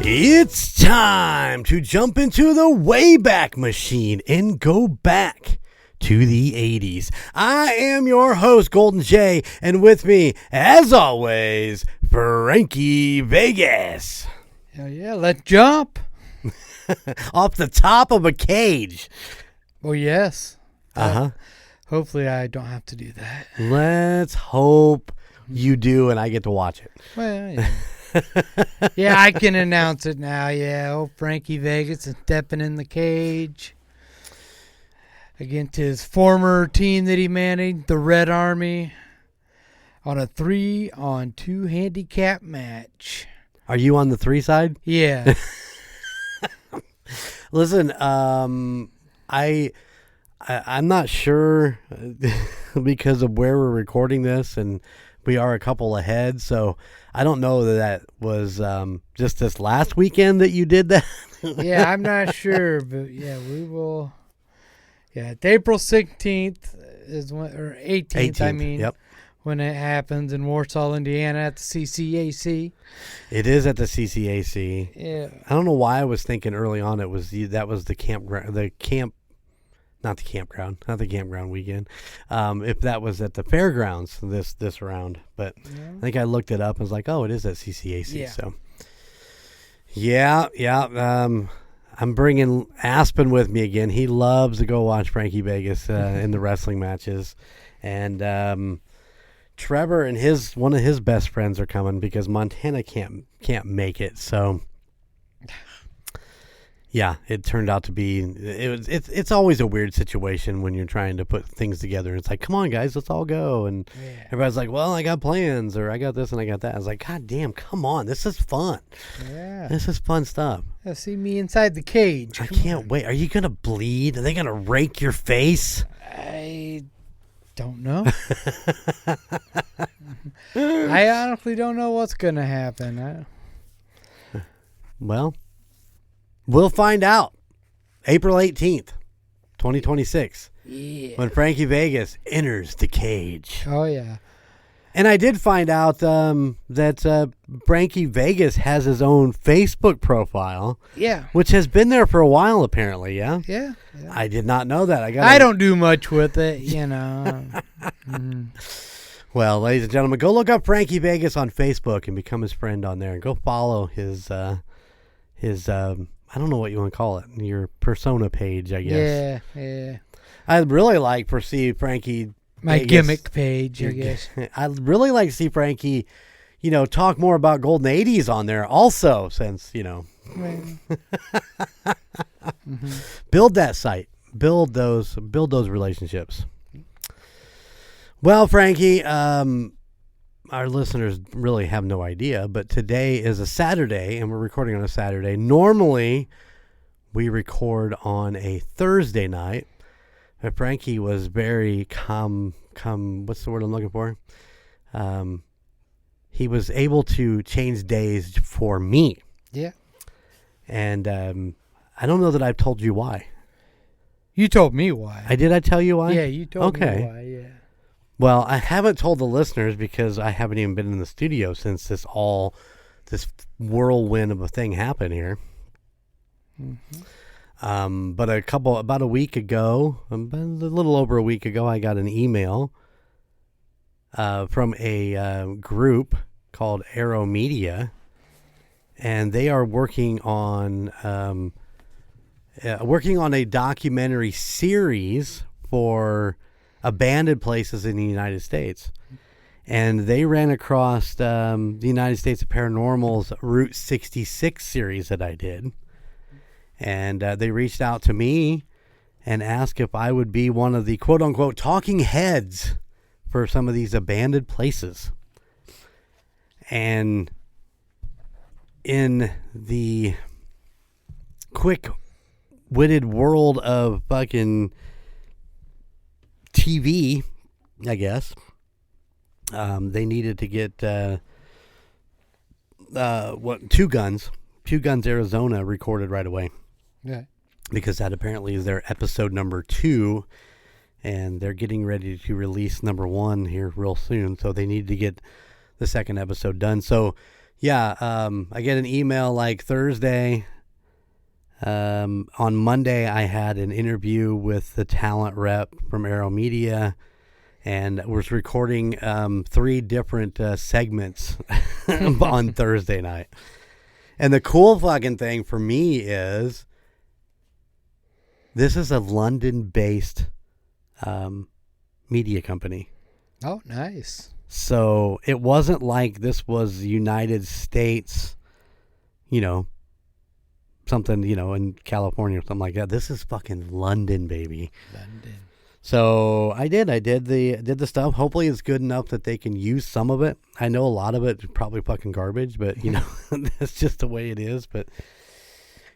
It's time to jump into the Wayback Machine and go back to the 80s. I am your host, Golden J, and with me, as always, Frankie Vegas. Hell yeah, let's jump. Off the top of a cage. Oh, yes. Uh-huh. Hopefully I don't have to do that. Let's hope you do and I get to watch it. Well, yeah. Yeah, I can announce it now. Yeah, old Frankie Vegas is stepping in the cage against his former team that he managed, the Red Army, on a 3-on-2 handicap match. Are you on the 3 side? Yeah. Listen, I'm not sure because of where we're recording this, and we are a couple ahead, so I don't know that was just this last weekend that you did that. Yeah, I'm not sure, but yeah, we will. Yeah, it's April 16th is when, or 18th, I mean, yep. When it happens in Warsaw, Indiana at the CCAC. It is at the CCAC. Yeah. I don't know why I was thinking early on that was the campground, not the campground weekend. If that was at the fairgrounds this round, but yeah. I think I looked it up and was like, oh, it is at CCAC. Yeah. So yeah. I'm bringing Aspen with me again. He loves to go watch Frankie Vegas in the wrestling matches, and Trevor and one of his best friends are coming because Montana can't make it. So. Yeah, it turned out to be. It's always a weird situation when you're trying to put things together. It's like, come on, guys, let's all go, and everybody's like, well, I got plans, or I got this and I got that. I was like, God damn, come on, this is fun. Yeah, this is fun stuff. Yeah, see me inside the cage. I can't wait. Are you gonna bleed? Are they gonna rake your face? I don't know. I honestly don't know what's gonna happen. Well. We'll find out April 18th, 2026, when Frankie Vegas enters the cage. Oh, yeah. And I did find out that Frankie Vegas has his own Facebook profile. Yeah. Which has been there for a while, apparently, yeah? Yeah. I did not know that. I don't do much with it, you know. Well, ladies and gentlemen, go look up Frankie Vegas on Facebook and become his friend on there. And go follow his I don't know what you want to call it, your persona page, I guess. Yeah. I'd really like to see Frankie. My Vegas, gimmick page, I guess. I'd really like to see Frankie, talk more about Golden 80s on there also, since, build that site, build those relationships. Well, Frankie, our listeners really have no idea, but today is a Saturday, and we're recording on a Saturday. Normally, we record on a Thursday night, but Frankie was very what's the word I'm looking for? He was able to change days for me. Yeah. And I don't know that I've told you why. You told me why. Did I tell you why? Yeah, you told me why, yeah. Well, I haven't told the listeners because I haven't even been in the studio since this whirlwind of a thing happened here. Mm-hmm. But about a week ago, a little over a week ago, I got an email from a group called Arrow Media, and they are working on a documentary series for abandoned places in the United States. And they ran across the United States of Paranormal's Route 66 series that I did. And they reached out to me and asked if I would be one of the quote-unquote talking heads for some of these abandoned places. And in the quick-witted world of fucking TV, I guess, they needed to get Two Guns Arizona recorded right away. Yeah. Because that apparently is their episode number 2, and they're getting ready to release number 1 here real soon, so they need to get the second episode done. So I get an email like Thursday. On Monday, I had an interview with the talent rep from Arrow Media, and was recording 3 different segments on Thursday night. And the cool fucking thing for me is this is a London-based media company. Oh, nice. So it wasn't like this was United States, something, in California or something like that. This is fucking London, baby. London. So I did the stuff. Hopefully it's good enough that they can use some of it. I know a lot of it is probably fucking garbage, but that's just the way it is. But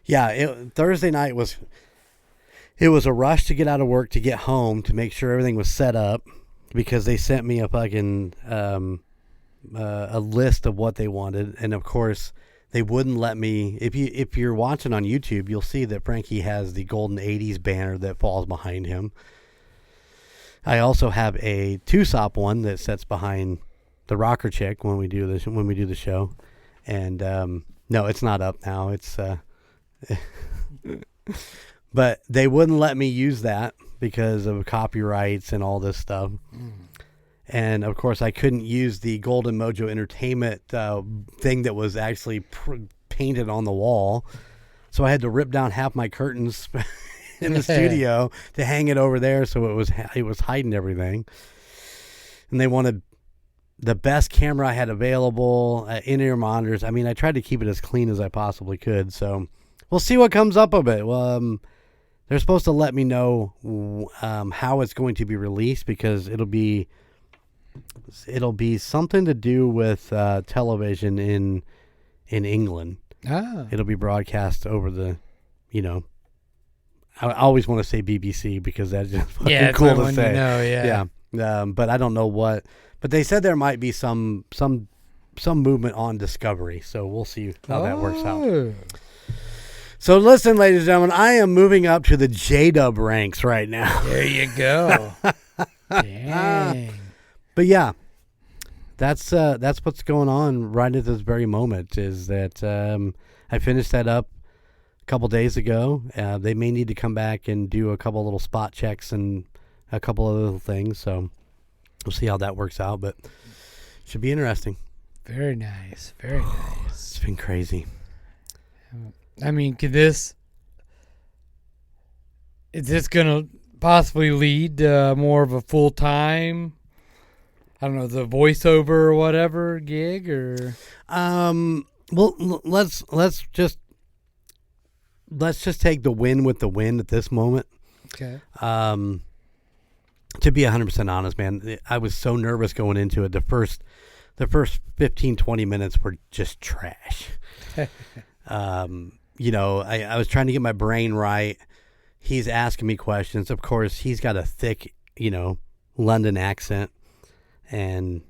yeah, Thursday night was a rush to get out of work, to get home, to make sure everything was set up, because they sent me a fucking a list of what they wanted, and of course they wouldn't let me. If you're watching on YouTube, you'll see that Frankie has the Golden 80s banner that falls behind him. I also have a two-sop one that sits behind the rocker chick when we do the show, and no, it's not up now. It's but they wouldn't let me use that because of copyrights and all this stuff. And of course, I couldn't use the Golden Mojo Entertainment thing that was actually painted on the wall, so I had to rip down half my curtains in the studio to hang it over there, so it was hiding everything. And they wanted the best camera I had available, in-ear monitors. I mean, I tried to keep it as clean as I possibly could. So we'll see what comes up of it. Well, they're supposed to let me know how it's going to be released, because it'll be something to do with television in England. It'll be broadcast over the, I always want to say BBC because that's just fucking cool to say. Yeah. But I don't know what. But they said there might be some movement on Discovery, so we'll see how that works out. So listen, ladies and gentlemen, I am moving up to the J-Dub ranks right now. There you go. Dang. But yeah, that's what's going on right at this very moment. Is that I finished that up a couple days ago. They may need to come back and do a couple little spot checks and a couple of little things. So we'll see how that works out. But it should be interesting. Very nice. Very nice. It's been crazy. I mean, is this going to possibly lead to more of a full-time, I don't know, the voiceover or whatever gig, or? Well, let's just take the win with the win at this moment. Okay. To be 100% honest, man, I was so nervous going into it. The first 15, 20 minutes were just trash. I was trying to get my brain right. He's asking me questions. Of course, he's got a thick, London accent. And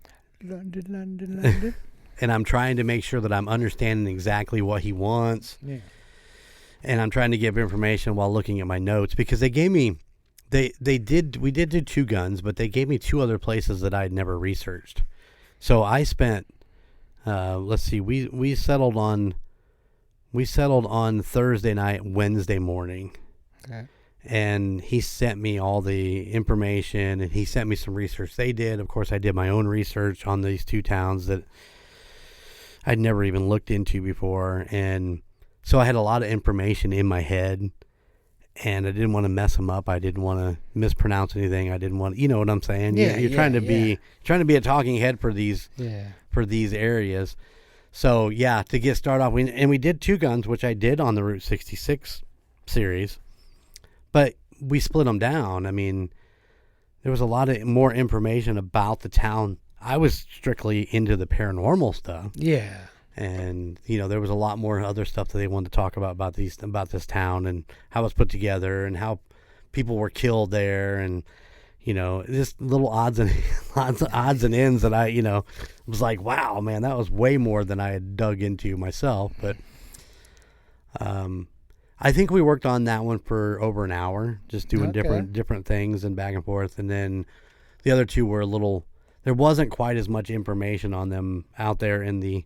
London. And I'm trying to make sure that I'm understanding exactly what he wants. Yeah. And I'm trying to give information while looking at my notes, because they gave me, we did do 2 guns, but they gave me 2 other places that I'd never researched. So I spent, let's see, we settled on Thursday night, Wednesday morning. Okay. And he sent me all the information, and he sent me some research they did. Of course, I did my own research on these 2 towns that I'd never even looked into before. And so I had a lot of information in my head, and I didn't want to mess them up. I didn't want to mispronounce anything. I didn't want, you know what I'm saying? Yeah, you're trying to be a talking head for these areas. So yeah, to get started off, we did 2 guns, which I did on the Route 66 series, but we split them down. I mean, there was a lot of more information about the town. I was strictly into the paranormal stuff. Yeah. And, there was a lot more other stuff that they wanted to talk about this town and how it's put together and how people were killed there, and, just little odds and ends that I, was like, wow, man, that was way more than I had dug into myself. But I think we worked on that one for over an hour, just doing different things and back and forth. And then the other 2 were there wasn't quite as much information on them out there in the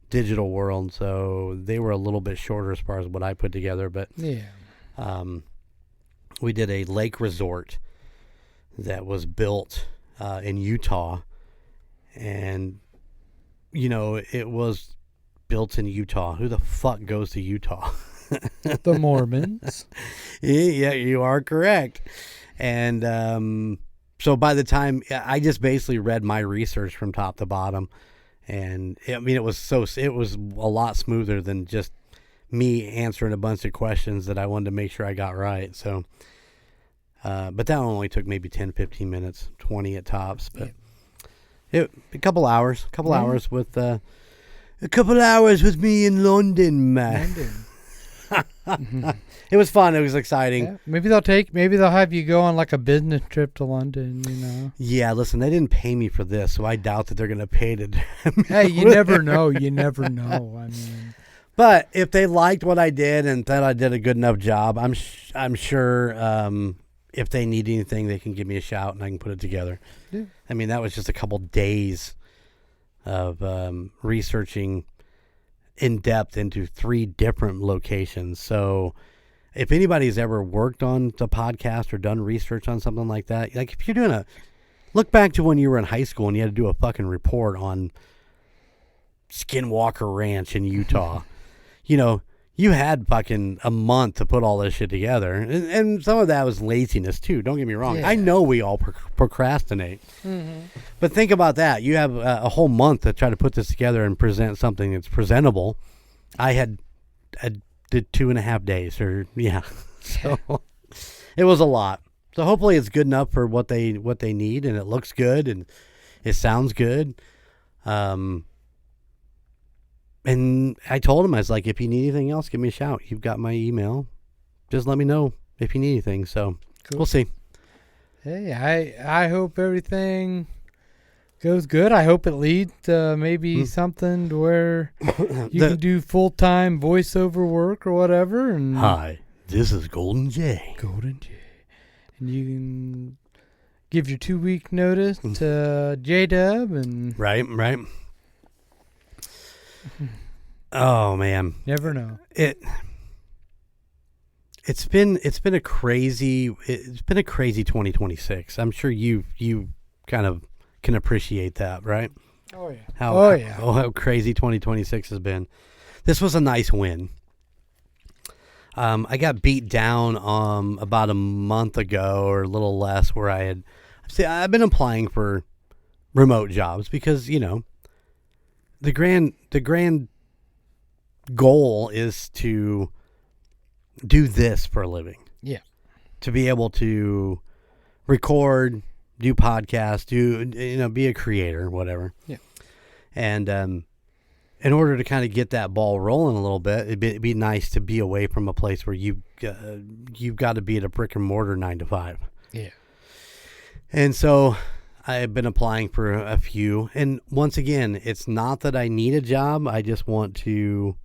digital world, so they were a little bit shorter as far as what I put together. But we did a lake resort that was built in Utah, and it was built in Utah. Who the fuck goes to Utah? The Mormons. Yeah, you are correct. And so by the time I just basically read my research from top to bottom, and it was a lot smoother than just me answering a bunch of questions that I wanted to make sure I got right. So, but that only took maybe 10, 15 minutes, 20 at tops. But a couple hours with a couple hours with me in London, man. It was fun. It was exciting. Yeah. Maybe they'll have you go on like a business trip to London, Yeah, listen, they didn't pay me for this, so I doubt that they're going to pay to. Hey, you never know. You never know. I mean, but if they liked what I did and thought I did a good enough job, I'm sure if they need anything, they can give me a shout and I can put it together. Yeah. I mean, that was just a couple days of researching in depth into 3 different locations. So if anybody's ever worked on the podcast or done research on something like that, like if you're doing look back to when you were in high school and you had to do a fucking report on Skinwalker Ranch in Utah, you had fucking a month to put all this shit together. And some of that was laziness too. Don't get me wrong. Yeah. I know we all procrastinate. Mm-hmm. But think about that. You have a whole month to try to put this together and present something that's presentable. I did 2.5 days So it was a lot. So hopefully it's good enough for what they need, and it looks good and it sounds good. And I told him, I was like, if you need anything else, give me a shout. You've got my email. Just let me know if you need anything. So We'll see. Hey, I hope everything goes good. I hope it leads to maybe something to where you can do full-time voiceover work or whatever. And hi, this is Golden J. And you can give your 2-week notice to J-Dub. And Right. Oh man, never know. It's been a crazy 2026. I'm sure you kind of can appreciate that, right? Oh yeah. How crazy 2026 has been. This was a nice win. I got beat down about a month ago or a little less, where I've been applying for remote jobs because the grand goal is to do this for a living. Yeah. To be able to record, do podcasts, be a creator, whatever. Yeah. And in order to kind of get that ball rolling a little bit, it'd be nice to be away from a place where you've got to be at a brick and mortar 9 to 5. Yeah. And so I've been applying for a few, and once again, it's not that I need a job. I just want to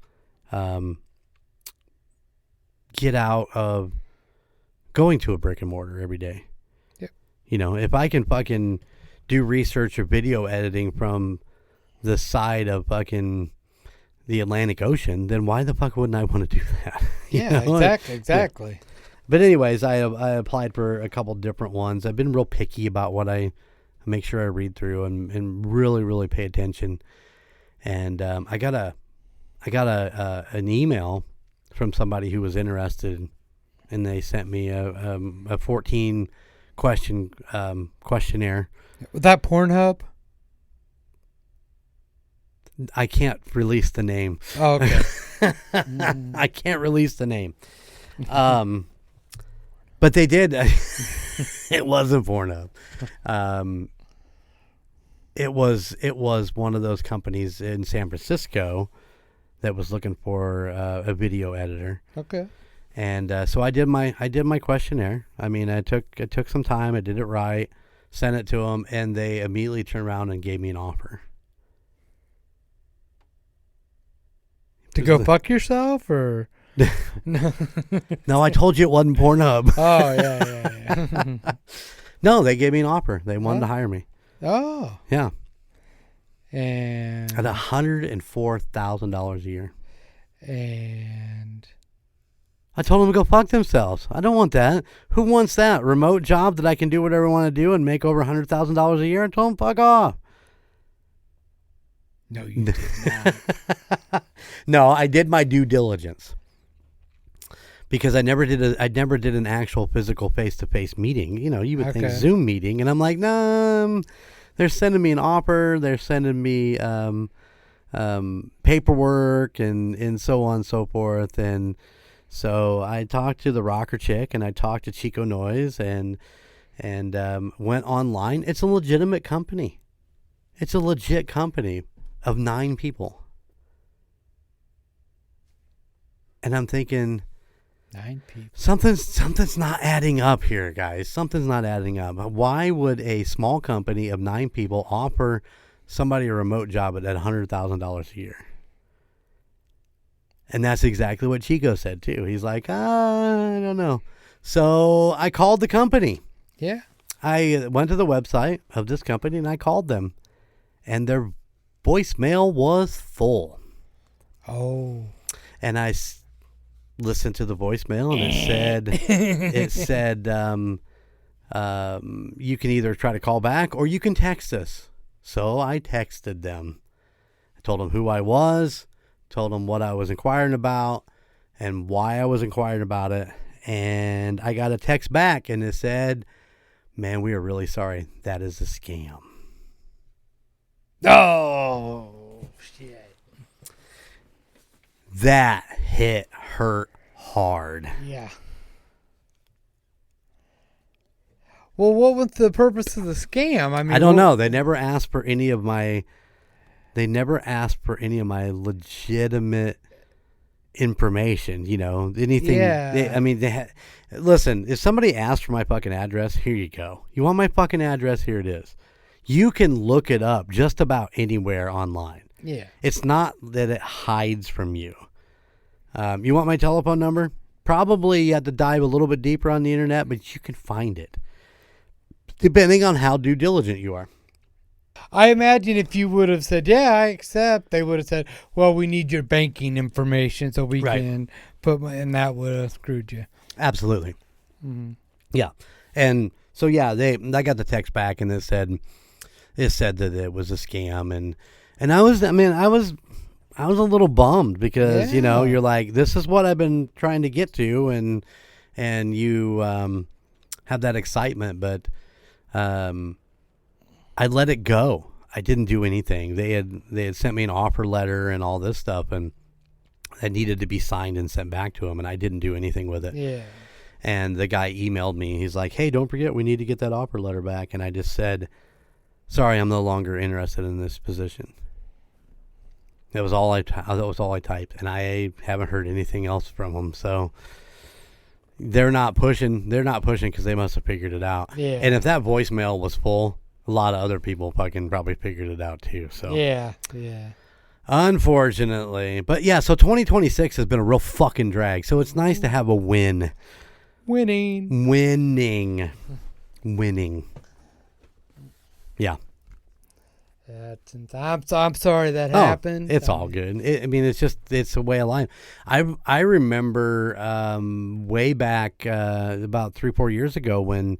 get out of going to a brick and mortar every day. Yep. If I can fucking do research or video editing from the side of fucking the Atlantic Ocean, then why the fuck wouldn't I want to do that? Exactly. Yeah. But anyways, I applied for a couple different ones. I've been real picky about what I make sure I read through and really, really pay attention. And I got an email from somebody who was interested, and they sent me a 14 question questionnaire. Was that Pornhub? I can't release the name. Oh, okay. I can't release the name. But they did. It wasn't Pornhub. It was one of those companies in San Francisco that was looking for a video editor. Okay. And so I did my questionnaire. I mean, I took some time. I did it right, sent it to them, and they immediately turned around and gave me an offer. To go fuck yourself, or no? No, I told you it wasn't Pornhub. Oh yeah. No, they gave me an offer. They wanted to hire me. Oh yeah. And At $104,000 a year. And I told them to go fuck themselves. I don't want that. Who wants that? Remote job that I can do whatever I want to do and make over $100,000 a year? I told them fuck off. No, you did not. No, I did my due diligence. Because I never did an actual physical face-to-face meeting. You know, you would think Zoom meeting. And I'm like, no, they're sending me an offer. They're sending me paperwork and so on and so forth. And so I talked to the rocker chick and I talked to Chico Noise and went online. It's a legitimate company. It's a legit company of 9 people. And I'm thinking... 9 people. Something's not adding up here, guys. Something's not adding up. Why would a small company of 9 people offer somebody a remote job at $100,000 a year? And that's exactly what Chico said, too. He's like, I don't know. So I called the company. Yeah. I went to the website of this company and I called them. And their voicemail was full. Oh. And I listened to the voicemail and it said you can either try to call back or you can text us. So I texted them. I told them who I was, told them what I was inquiring about and why I was inquiring about it. And I got a text back and it said, man, we are really sorry. That is a scam. Oh, shit. That hurt hard. Yeah. Well, what was the purpose of the scam? I mean, I don't know. They never asked for any of my legitimate information, you know, anything. Yeah. Listen, if somebody asked for my fucking address, here you go. You want my fucking address? Here it is. You can look it up just about anywhere online. Yeah. It's not that it hides from you. You want my telephone number? Probably you have to dive a little bit deeper on the internet, but you can find it. Depending on how due diligent you are. I imagine if you would have said, yeah, I accept, they would have said, well, we need your banking information so we can put, and that would have screwed you. Absolutely. Mm-hmm. Yeah. And so, yeah, I got the text back and it said that it was a scam. And I was a little bummed because, you know, you're like, this is what I've been trying to get to. And you have that excitement, but I let it go. I didn't do anything. They had sent me an offer letter and all this stuff, and it needed to be signed and sent back to them, and I didn't do anything with it. Yeah. And the guy emailed me. He's like, hey, don't forget, we need to get that offer letter back. And I just said, sorry, I'm no longer interested in this position. That was all I typed, and I haven't heard anything else from them. So they're not pushing because they must have figured it out. Yeah. And if that voicemail was full, a lot of other people fucking probably figured it out too. So yeah. Unfortunately, but yeah. So 2026 has been a real fucking drag. So it's nice to have a win. Winning. Yeah. I'm sorry that happened. It's all good. It's a way of life. I remember way back about 3-4 years ago when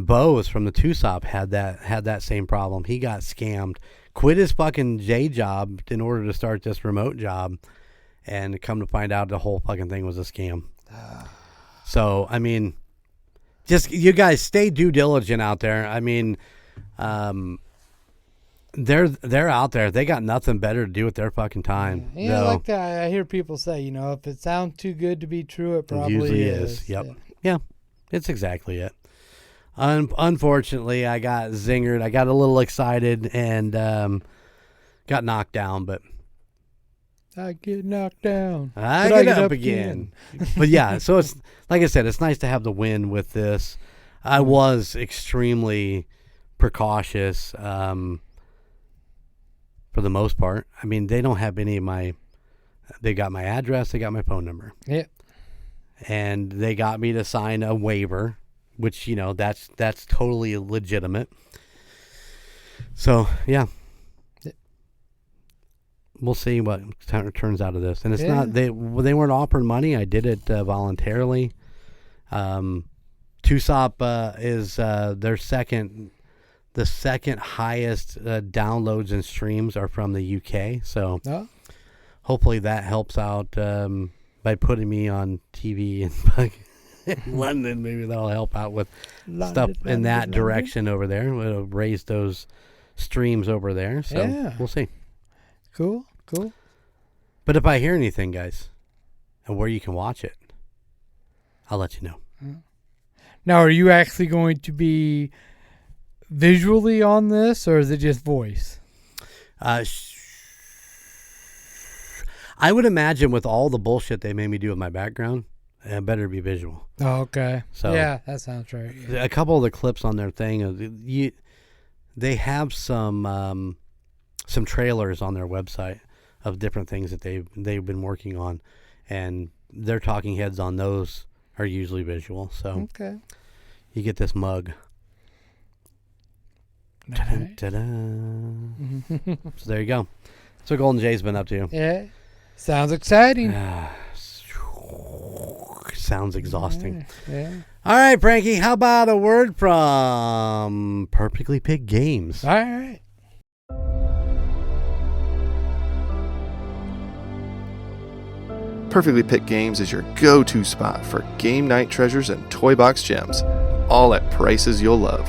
Bose from the Tusop had that same problem. He got scammed, quit his fucking J job in order to start this remote job, and come to find out the whole fucking thing was a scam. So just you guys stay due diligent out there. They're out there. They got nothing better to do with their fucking time. Yeah, like I hear people say, you know, if it sounds too good to be true, it probably usually is. Yep. Yeah, it's exactly it. Unfortunately, I got zingered. I got a little excited and got knocked down, but I get knocked down. I get up again. But yeah, so it's like I said, it's nice to have the win with this. I was extremely precautious. For the most part. They don't have any of they got my address, they got my phone number. Yeah. And they got me to sign a waiver, which, you know, that's totally legitimate. So, yeah. we'll see what turns out of this. And it's not they weren't offering money. I did it voluntarily. Tusop is their second. The second highest downloads and streams are from the UK. So hopefully that helps out by putting me on TV in London. Maybe that'll help out with stuff in that direction over there. It'll raise those streams over there. So we'll see. Cool. But if I hear anything, guys, and where you can watch it, I'll let you know. Now, are you actually going to be visually on this, or is it just voice? I would imagine with all the bullshit they made me do with my background, it better be visual. Oh, okay. So yeah, that sounds right. Yeah. A couple of the clips on their thing, they have some trailers on their website of different things that they've been working on, and their talking heads on those are usually visual. So you get this mug. Nice. Ta-da. So there you go. That's what Golden J's been up to. Yeah. Sounds exciting. Sounds exhausting. Yeah. All right, Frankie, how about a word from Perfectly Picked Games? All right. Perfectly Picked Games is your go-to spot for game night treasures and toy box gems, all at prices you'll love.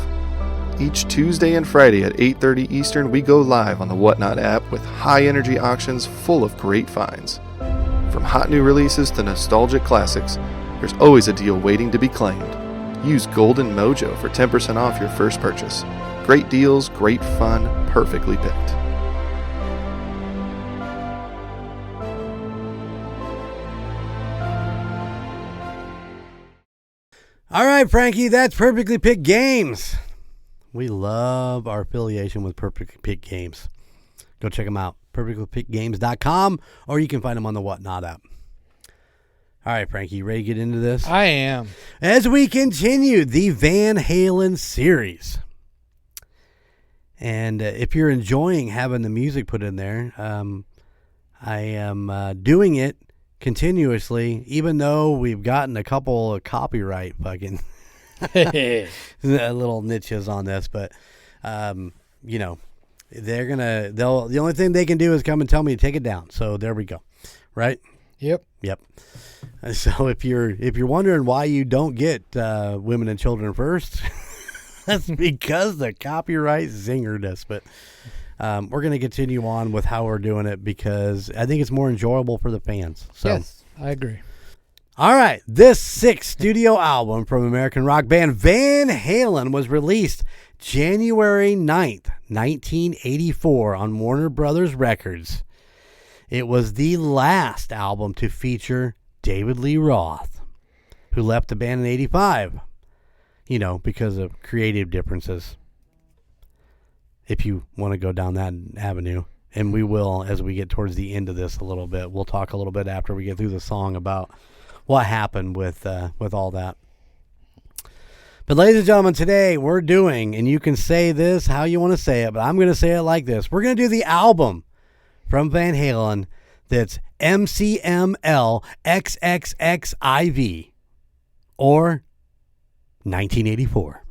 Each Tuesday and Friday at 8:30 Eastern, we go live on the Whatnot app with high-energy auctions full of great finds. From hot new releases to nostalgic classics, there's always a deal waiting to be claimed. Use Golden Mojo for 10% off your first purchase. Great deals, great fun, perfectly picked. All right, Frankie, that's Perfectly Picked Games. We love our affiliation with Perfectly Picked Games. Go check them out, perfectlypickedgames.com, or you can find them on the Whatnot app. All right, Frankie, you ready to get into this? I am. As we continue the Van Halen series. And if you're enjoying having the music put in there, I am doing it continuously, even though we've gotten a couple of copyright fucking little niches on this, but you know, the only thing they can do is come and tell me to take it down. So there we go. Right? Yep. So if you're wondering why you don't get women and children first, that's because the copyright zingered us. But we're going to continue on with how we're doing it because I think it's more enjoyable for the fans. So. Yes, I agree. All right, this sixth studio album from American rock band Van Halen was released January 9th, 1984 on Warner Brothers Records. It was the last album to feature David Lee Roth, who left the band in 85, because of creative differences. If you want to go down that avenue, and we will as we get towards the end of this a little bit. We'll talk a little bit after we get through the song about what happened with all that. But ladies and gentlemen, today we're doing, and you can say this how you want to say it, but I'm going to say it like this. We're going to do the album from Van Halen that's MCML XXXIV or 1984.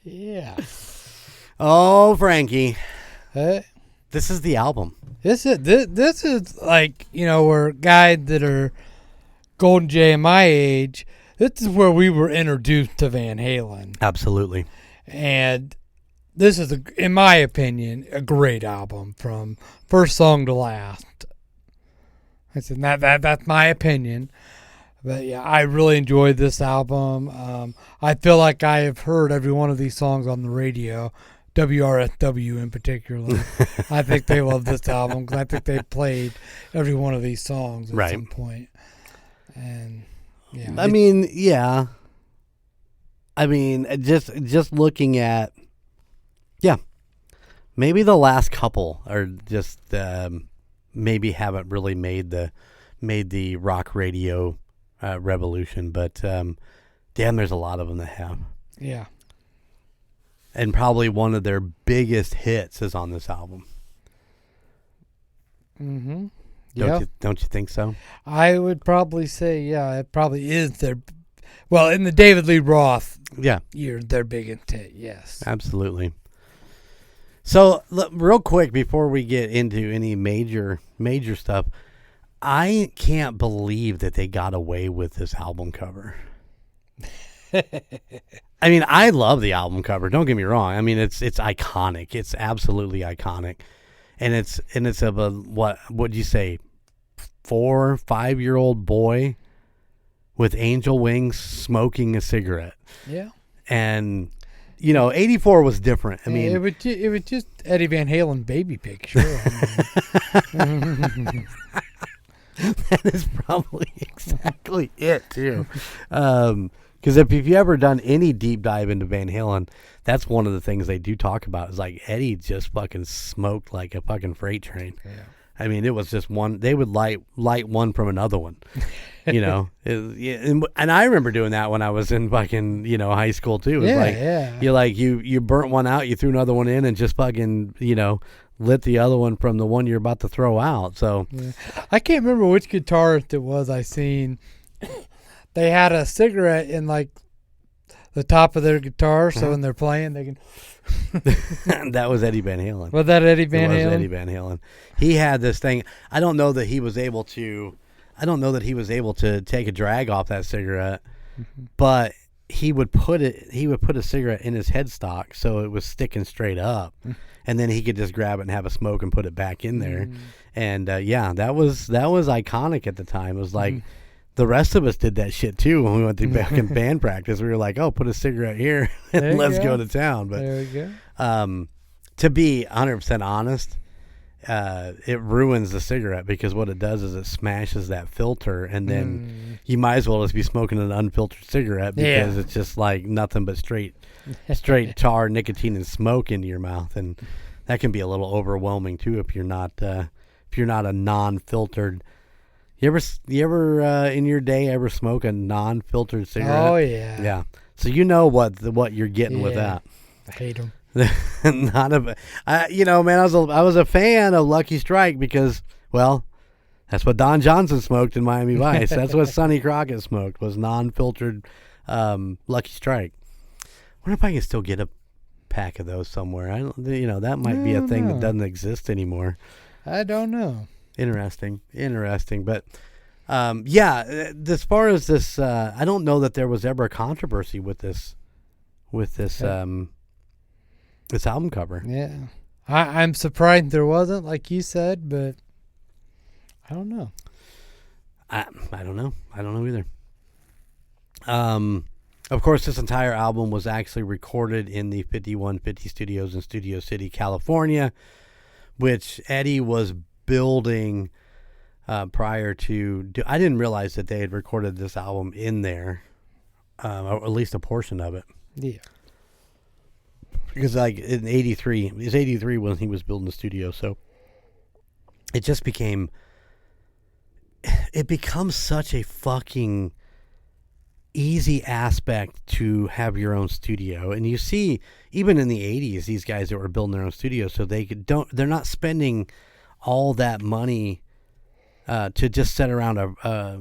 Yeah. Oh, Frankie. Hey. This is the album. This is like, we're guys that are Golden J and my age. This is where we were introduced to Van Halen. Absolutely. And this is, in my opinion, a great album from first song to last. I said that's my opinion. But yeah, I really enjoyed this album. I feel like I have heard every one of these songs on the radio. WRSW in particular. I think they love this album because I think they played every one of these songs at some point. And yeah, just looking at, maybe the last couple are just maybe haven't really made the rock radio revolution, but damn, there's a lot of them that have. Yeah. and probably one of their biggest hits is on this album. Mm-hmm. Yeah. Don't you think so? I would probably say, yeah, it probably is their, well, in the David Lee Roth year, their biggest hit, yes. Absolutely. So, look, real quick, before we get into any major stuff, I can't believe that they got away with this album cover. I mean, I love the album cover. Don't get me wrong. I mean, it's iconic. It's absolutely iconic. And it's of a what'd you say, 4 or 5 year old boy with angel wings smoking a cigarette. Yeah. And 84 was different. I mean, it was just Eddie Van Halen baby picture. That is probably exactly it too. Because if you've ever done any deep dive into Van Halen, that's one of the things they do talk about is like Eddie just fucking smoked like a fucking freight train. Yeah. I mean, it was just one. They would light one from another one, and I remember doing that when I was in fucking high school too. It was you burnt one out, you threw another one in, and just fucking lit the other one from the one you're about to throw out. So I can't remember which guitarist it was I seen. They had a cigarette in like the top of their guitar, so when they're playing, they can. That was Eddie Van Halen. Was that Eddie Van Halen? It was Eddie Van Halen. He had this thing. I don't know that he was able to take a drag off that cigarette, but he would put a cigarette in his headstock so it was sticking straight up, and then he could just grab it and have a smoke and put it back in there. And that was iconic at the time. It was like. The rest of us did that shit too when we went to back in band practice. We were like, "Oh, put a cigarette here and let's go to town." But there we go. To be 100% honest, it ruins the cigarette because what it does is it smashes that filter, and then you might as well just be smoking an unfiltered cigarette because it's just like nothing but straight tar, nicotine, and smoke into your mouth, and that can be a little overwhelming too if you're not a non-filtered. You ever in your day ever smoke a non-filtered cigarette? Oh yeah. Yeah. So what you're getting with that. I hate them. Man, I was a fan of Lucky Strike because, well, that's what Don Johnson smoked in Miami Vice. That's what Sonny Crockett smoked was non-filtered Lucky Strike. I wonder if I can still get a pack of those somewhere. That might be a thing that doesn't exist anymore. I don't know. Interesting. But, as far as this, I don't know that there was ever a controversy with this album cover. Yeah. I'm surprised there wasn't, like you said, but I don't know. I don't know. I don't know either. Of course, this entire album was actually recorded in the 5150 Studios in Studio City, California, which Eddie was building prior to. I didn't realize that they had recorded this album in there, or at least a portion of it. Yeah. Because like in '83, it was '83 when he was building the studio, so it just becomes such a fucking easy aspect to have your own studio. And you see, even in the '80s, these guys that were building their own studio, so they're not spending all that money to just sit around a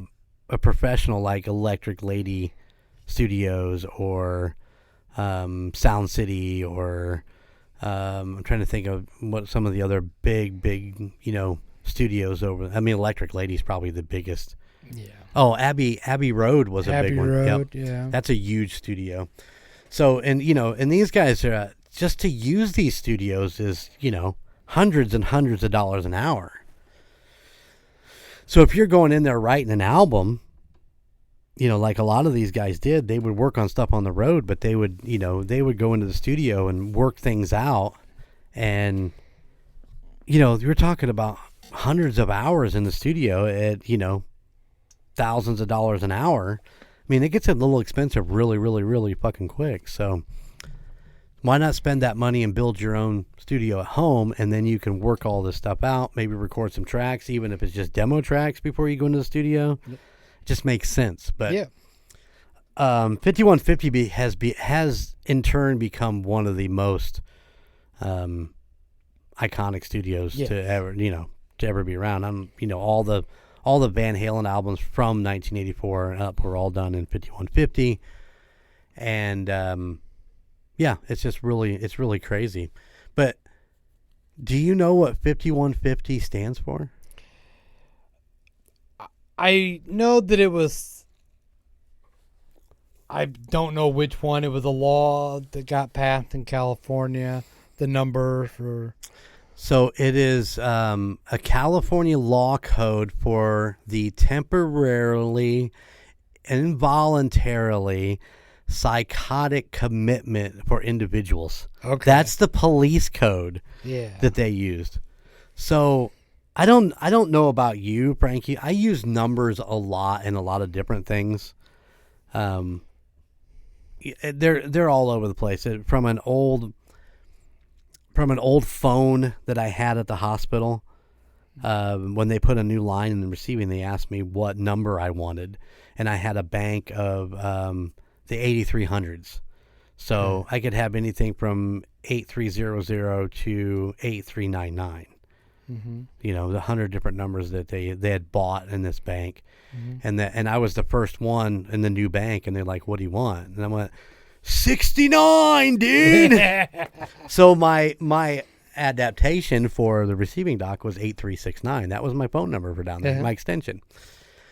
professional like Electric Lady Studios or Sound City or I'm trying to think of what some of the other big studios over. I mean, Electric Lady's probably the biggest. Yeah. Oh, Abbey Road was a big one. Road, yeah. That's a huge studio. So, and these guys are just to use these studios is, hundreds and hundreds of dollars an hour. So if you're going in there writing an album, like a lot of these guys did, they would work on stuff on the road, but they would go into the studio and work things out. And, you're talking about hundreds of hours in the studio at, thousands of dollars an hour. I mean, it gets a little expensive really, really, really fucking quick. So why not spend that money and build your own studio at home, and then you can work all this stuff out, maybe record some tracks, even if it's just demo tracks before you go into the studio. Yep. It just makes sense. But 5150 has in turn become one of the most iconic studios to ever be around. All the Van Halen albums from 1984 and up were all done in 5150, and it's really crazy. But do you know what 5150 stands for? I know that it was. I don't know which one. It was a law that got passed in California. The number for. So it is a California law code for the temporarily, involuntarily psychotic commitment for individuals. Okay. That's the police code that they used. So I don't know about you, Frankie. I use numbers a lot in a lot of different things. They're all over the place. From an old phone that I had at the hospital, when they put a new line in the receiving, they asked me what number I wanted, and I had a bank of the 8300s, so I could have anything from 8300 to 8399. The 100 different numbers that they had bought in this bank, and I was the first one in the new bank, and they're like, "What do you want?" And I went, 69, dude. So my adaptation for the receiving dock was 8369. That was my phone number for down there, my extension.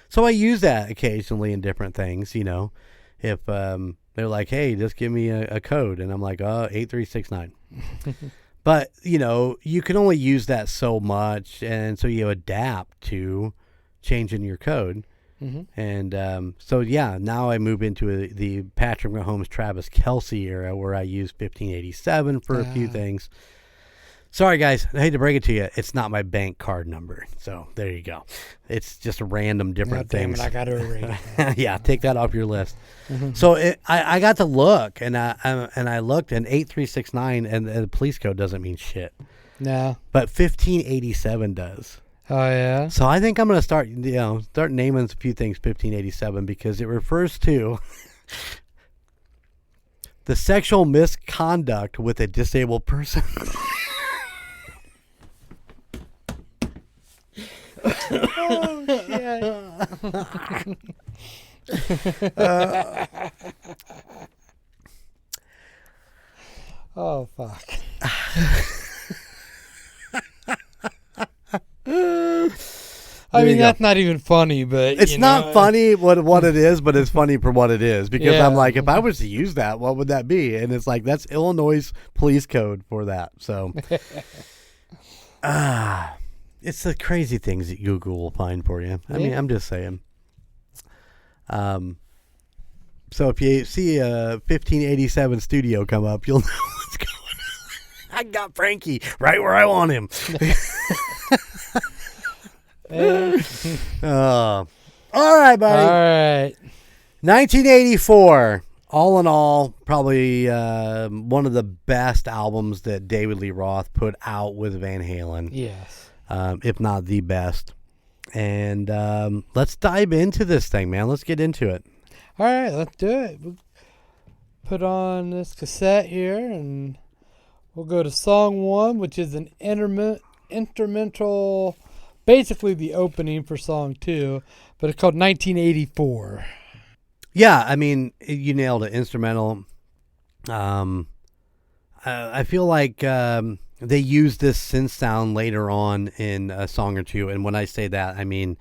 So I use that occasionally in different things, if they're like, "Hey, just give me a code," and I'm like, 8369. But you can only use that so much, and so you adapt to changing your code. And now I move into the Patrick Mahomes, Travis Kelce era, where I use 1587 for a few things. Sorry, guys, I hate to break it to you. It's not my bank card number. So there you go. It's just random different things. Damn it, I got to erase that. Yeah, take that off your list. So I got to look, and I looked, and 8369 and the police code doesn't mean shit. No. But 1587 does. Oh, yeah? So I think I'm going to start naming a few things 1587, because it refers to the sexual misconduct with a disabled person. Oh, shit. Oh, fuck. I mean, that's not even funny, but it's not funny what it is, but it's funny for what it is, because I'm like, if I was to use that, what would that be? And it's like, that's Illinois police code for that. So, it's the crazy things that Google will find for you. I mean, I'm just saying. So if you see a 1587 studio come up, you'll know what's going on. I got Frankie right where I want him. All right, buddy. All right. 1984. All in all, probably one of the best albums that David Lee Roth put out with Van Halen. Yes. If not the best. And let's dive into this thing, man. Let's get into it. All right, let's do it. We'll put on this cassette here, and we'll go to song 1, which is an instrumental, basically the opening for song 2, but it's called 1984. Yeah, I mean, you nailed it. Instrumental. I feel like they use this synth sound later on in a song or two, and when I say that, I mean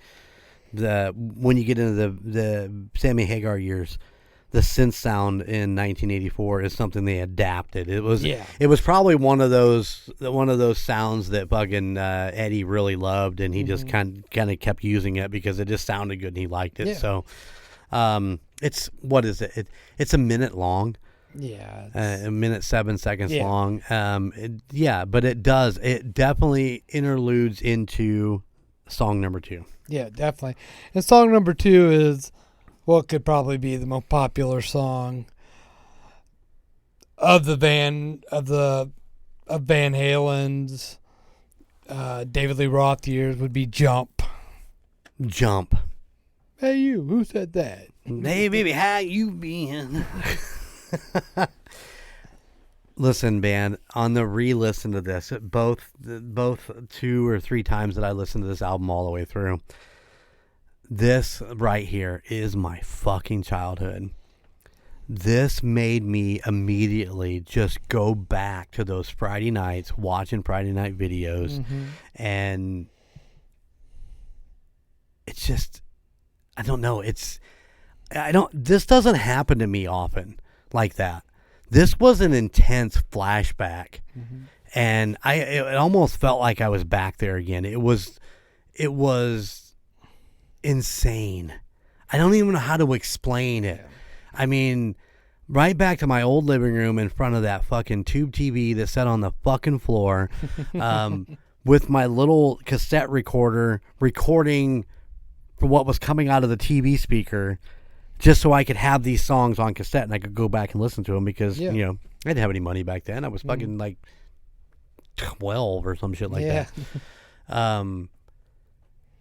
when you get into the Sammy Hagar years, the synth sound in 1984 is something they adapted. It was probably one of those sounds that fucking Eddie really loved, and he just kind of kept using it because it just sounded good and he liked it. So it's, what is it? It's a minute long. Yeah. A minute 7 seconds long. But it definitely interludes into song number 2. Yeah, definitely. And song number 2 is what could probably be the most popular song of Van Halen's David Lee Roth years, would be Jump. Jump. Hey, you. Who said that? Hey, baby, how you been? Listen, man, on the re-listen to this, both 2 or 3 times that I listened to this album all the way through, this right here is my fucking childhood. This made me immediately just go back to those Friday nights, watching Friday night videos, and it's just, I don't know, this doesn't happen to me often like that. This was an intense flashback, and it almost felt like I was back there again. It was insane. I don't even know how to explain it. I mean, right back to my old living room in front of that fucking tube TV that sat on the fucking floor, with my little cassette recorder recording for what was coming out of the TV speaker, just so I could have these songs on cassette and I could go back and listen to them because, I didn't have any money back then. I was fucking like 12 or some shit like that.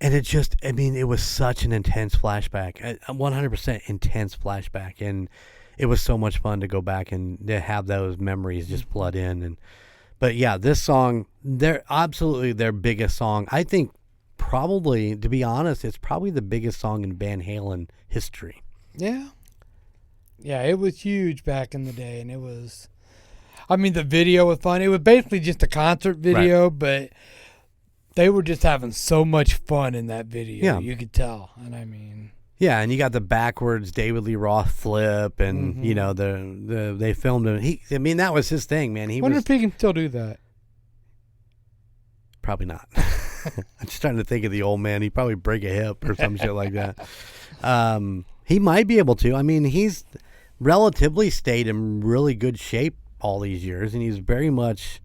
And it just, I mean, it was such an intense flashback, 100% intense flashback. And it was so much fun to go back and to have those memories just flood in. But yeah, this song, they're absolutely their biggest song. I think probably, to be honest, it's probably the biggest song in Van Halen history. Yeah. Yeah, it was huge back in the day, and it was, I mean, the video was fun. It was basically just a concert video, but they were just having so much fun in that video. Yeah. You could tell. And I mean, yeah, and you got the backwards David Lee Roth flip, and you know, they filmed him. I mean, that was his thing, man. I wonder if he can still do that. Probably not. I'm just trying to think of the old man. He'd probably break a hip or some shit like that. He might be able to. I mean, he's relatively stayed in really good shape all these years, and he's very much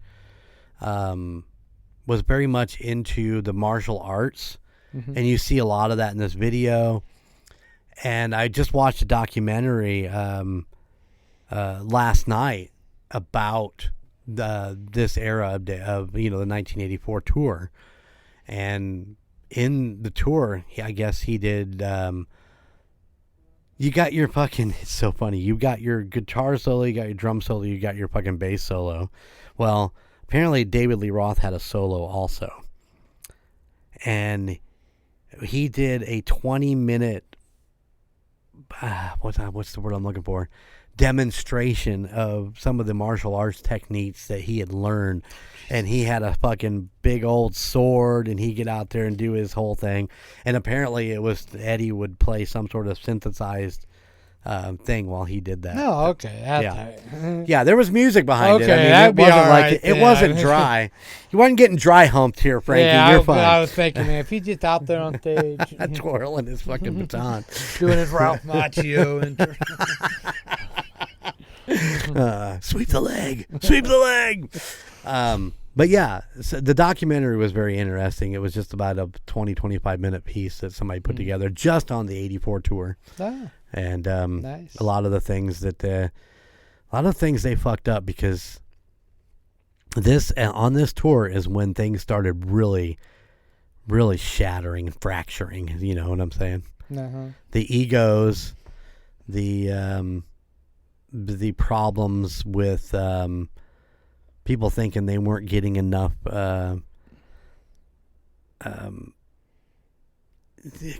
was very much into the martial arts, and you see a lot of that in this video. And I just watched a documentary last night about this era of the 1984 tour, and in the tour, I guess he did. You got your fucking, it's so funny. You got your guitar solo, you got your drum solo, you got your fucking bass solo. Well, apparently David Lee Roth had a solo also. And he did a 20-minute, what's the word I'm looking for? Demonstration of some of the martial arts techniques that he had learned. And he had a fucking big old sword, and he'd get out there and do his whole thing. And apparently it was Eddie would play some sort of synthesized thing while he did that. Oh, okay. Yeah, there was music behind it. I mean, it wasn't like it wasn't dry. You wasn't getting dry humped here, Frankie. Yeah, You're fine. I was thinking, man, if he's just out there on stage twirling his fucking baton, doing his Ralph Macchio and sweep the leg. But yeah, so the documentary was very interesting. It was just about a 20-25 minute piece that somebody put together just on the 84 tour. And nice. a lot of the things they fucked up, because on this tour is when things started really, really shattering and fracturing. You know what I'm saying? The egos, the problems with people thinking they weren't getting enough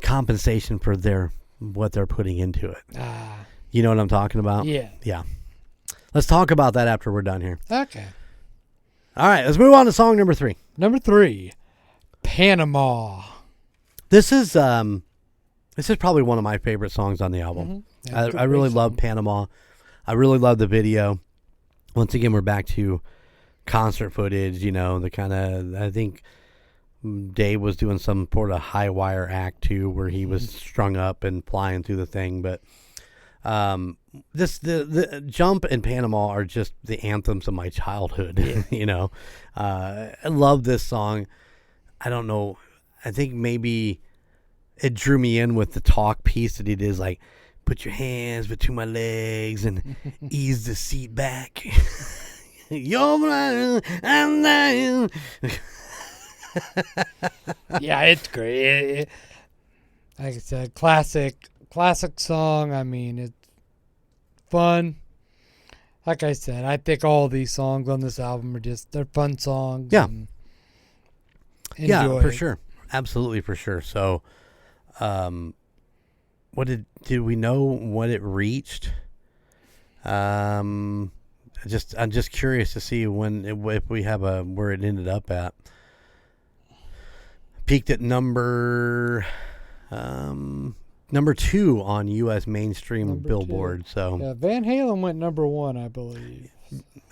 compensation for what they're putting into it. You know what I'm talking about? Yeah. Let's talk about that after we're done here. Okay. All right, let's move on to song number 3. Number 3, Panama. This is probably one of my favorite songs on the album. I really love Panama. I really love the video. Once again, we're back to concert footage, you know, the kind of, I think Dave was doing some sort of high wire act too, where he was strung up and flying through the thing. But the Jump and Panama are just the anthems of my childhood. You know, I love this song. I don't know. I think maybe it drew me in with the talk piece that he did, like, put your hands between my legs and ease the seat back. You're blind, I'm dying. Yeah, it's great. Like I said, classic song. I mean, it's fun. Like I said, I think all these songs on this album they're fun songs. Yeah. Yeah, for sure. Absolutely, for sure. So, what did we know what it reached? I'm just curious to see if we have where it ended up at. Peaked at number 2 on U.S. mainstream Billboard. 2. So yeah, Van Halen went number 1, I believe.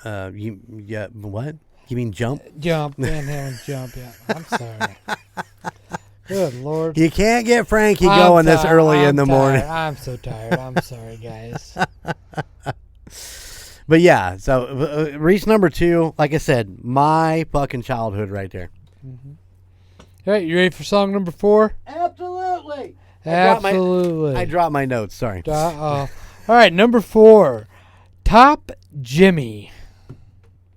What? You mean Jump? Jump, Van Halen Jump. Yeah, I'm sorry. Good Lord. You can't get Frankie going this early in the morning. I'm so tired. I'm sorry, guys. But yeah, so reach number 2. Like I said, my fucking childhood right there. Mm-hmm. All right, you ready for song number 4? Absolutely. Absolutely. I dropped my notes. Sorry. All right, number 4, Top Jimmy.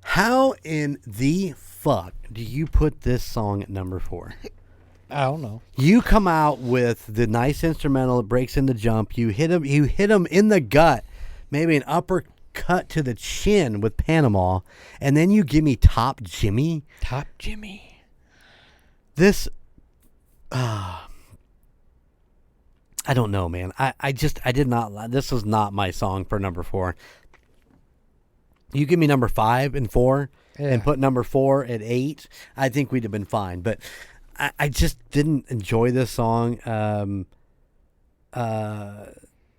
How in the fuck do you put this song at number 4? I don't know. You come out with the nice instrumental. It breaks into Jump. You hit him in the gut, maybe an uppercut to the chin with Panama, and then you give me Top Jimmy. Top Jimmy. This, I don't know, man. I did not. This was not my song for number 4. You give me number 5 and 4, and put number 4 at 8. I think we'd have been fine, but. I just didn't enjoy this song. The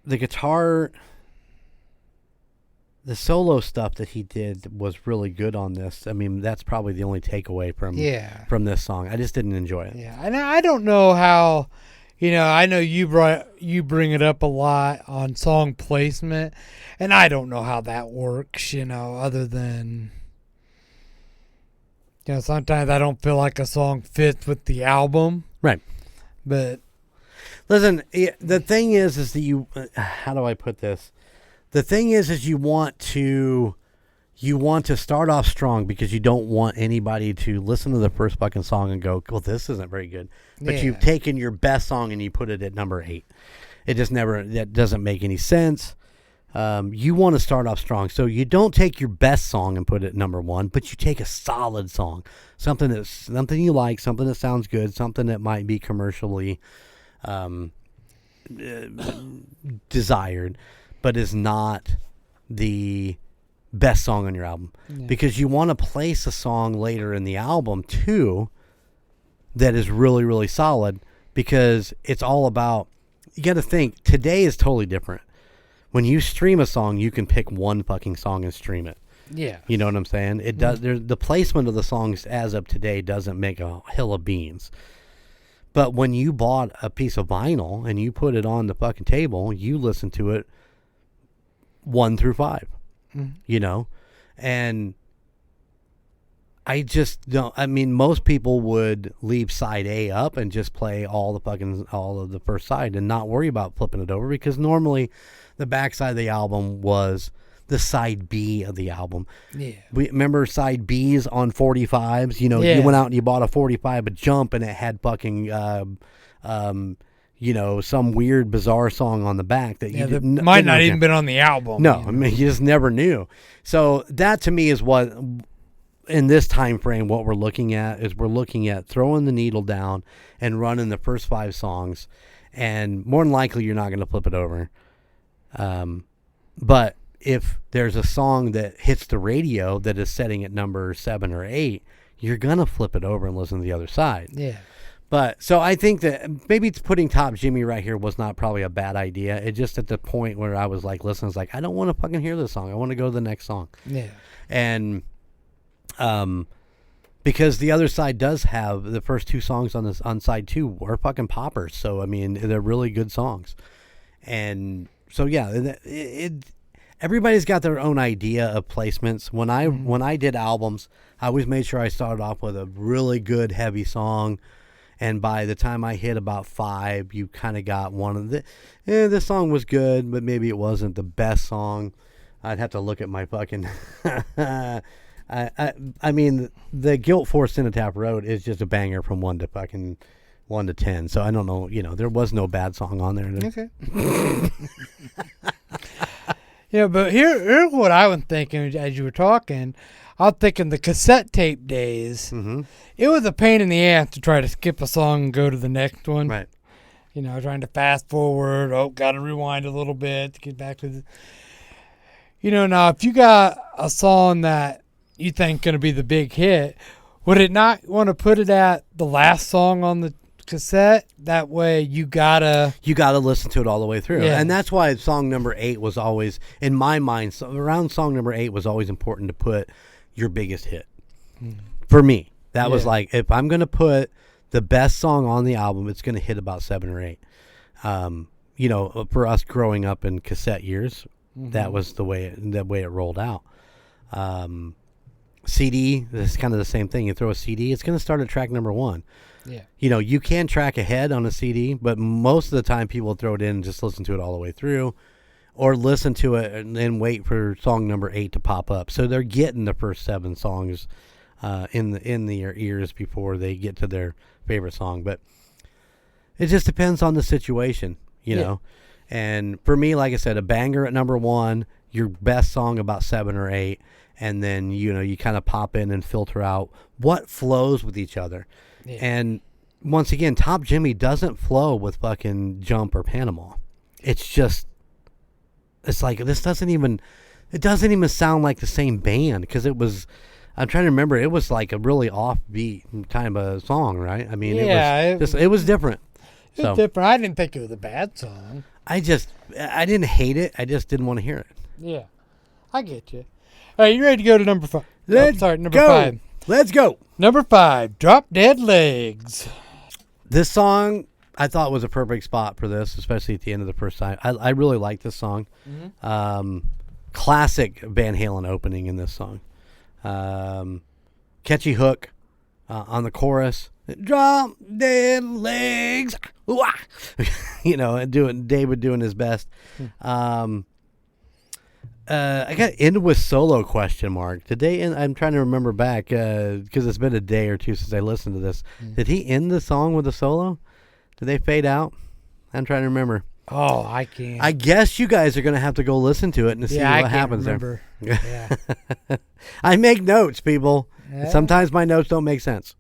guitar, the solo stuff that he did was really good on this. I mean, that's probably the only takeaway from this song. I just didn't enjoy it. Yeah, and I don't know how. I know you bring it up a lot on song placement, and I don't know how that works. Other than. Sometimes I don't feel like a song fits with the album. Right. But listen, the thing is that you, how do I put this? The thing is you want to start off strong because you don't want anybody to listen to the first fucking song and go, well, this isn't very good. But you've taken your best song and you put it at number 8. That doesn't make any sense. You want to start off strong. So you don't take your best song and put it at number 1, but you take a solid song. Something you like, something that sounds good, something that might be commercially desired, but is not the best song on your album. Yeah. Because you want to place a song later in the album, too, that is really, really solid, because it's all about, you got to think, today is totally different. When you stream a song, you can pick one fucking song and stream it. Yeah. You know what I'm saying? It does. The placement of the songs as of today doesn't make a hill of beans. But when you bought a piece of vinyl and you put it on the fucking table, you listen to it 1 through 5. Mm-hmm. And I just don't. I mean, most people would leave side A up and just play all of the first side and not worry about flipping it over, because normally the backside of the album was the side B of the album. Yeah. We remember side B's on 45s. You went out and you bought a 45 a Jump and it had fucking some weird bizarre song on the back that might not even been on the album. No, I mean, you just never knew. So that to me is what, in this time frame, what we're looking at throwing the needle down and running the first 5 songs, and more than likely you're not going to flip it over. But if there's a song that hits the radio that is setting at number 7 or 8, you're going to flip it over and listen to the other side. Yeah. But so I think that maybe putting Top Jimmy right here was not probably a bad idea. It just at the point where I was like, listening, I was like, I don't want to fucking hear this song. I want to go to the next song. Yeah. And because the other side does have the first 2 songs on side 2 are fucking poppers. So I mean, they're really good songs. And so yeah, everybody's got their own idea of placements. When I did albums, I always made sure I started off with a really good heavy song, and by the time I hit about 5, you kind of got one of this song was good, but maybe it wasn't the best song. I'd have to look at my fucking. I mean, the Guilt Force Cenotaph Road is just a banger from 1 to fucking 1 to 10. So I don't know. There was no bad song on there. Okay. Yeah, but here's what I was thinking as you were talking. I was thinking the cassette tape days. Mm-hmm. It was a pain in the ass to try to skip a song and go to the next one. Right. Trying to fast forward. Oh, got to rewind a little bit to get back to the... now, if you got a song that you think going to be the big hit, would it not want to put it at the last song on the cassette? That way you gotta listen to it all the way through. Yeah. And that's why song number 8 was always, in my mind, around song number 8 was always important to put your biggest hit. For me, that was like, if I'm going to put the best song on the album, it's going to hit about 7 or 8. For us growing up in cassette years, that was the way it rolled out. CD, it's kind of the same thing. You throw a CD, it's going to start at track number 1. Yeah. You can track ahead on a CD, but most of the time people throw it in and just listen to it all the way through, or listen to it and then wait for song number 8 to pop up. So they're getting the first 7 songs in their ears before they get to their favorite song. But it just depends on the situation, you know. And for me, like I said, a banger at number 1, your best song about 7 or 8, and then you kind of pop in and filter out what flows with each other. Yeah. And once again, Top Jimmy doesn't flow with fucking Jump or Panama. It's like it doesn't even sound like the same band, because I'm trying to remember, it was like a really offbeat kind of a song, right? I mean, it was different. It was different. I didn't think it was a bad song. I didn't hate it. I just didn't want to hear it. Yeah, I get you. All right, you ready to go to number 5? Number 5. Let's go. Number 5, Drop Dead Legs. This song I thought was a perfect spot for this, especially at the end of the first time. I really like this song. Mm-hmm. Classic Van Halen opening in this song. Catchy hook on the chorus. Drop dead legs. David doing his best. I got end with solo question mark. Did they end? I'm trying to remember back because it's been a day or two since I listened to this. Did he end the song with a solo? Did they fade out? I'm trying to remember. Oh, I can't. I guess you guys are going to have to go listen to it and see what happens remember. there. Yeah. I make notes, people. Yeah. Sometimes my notes don't make sense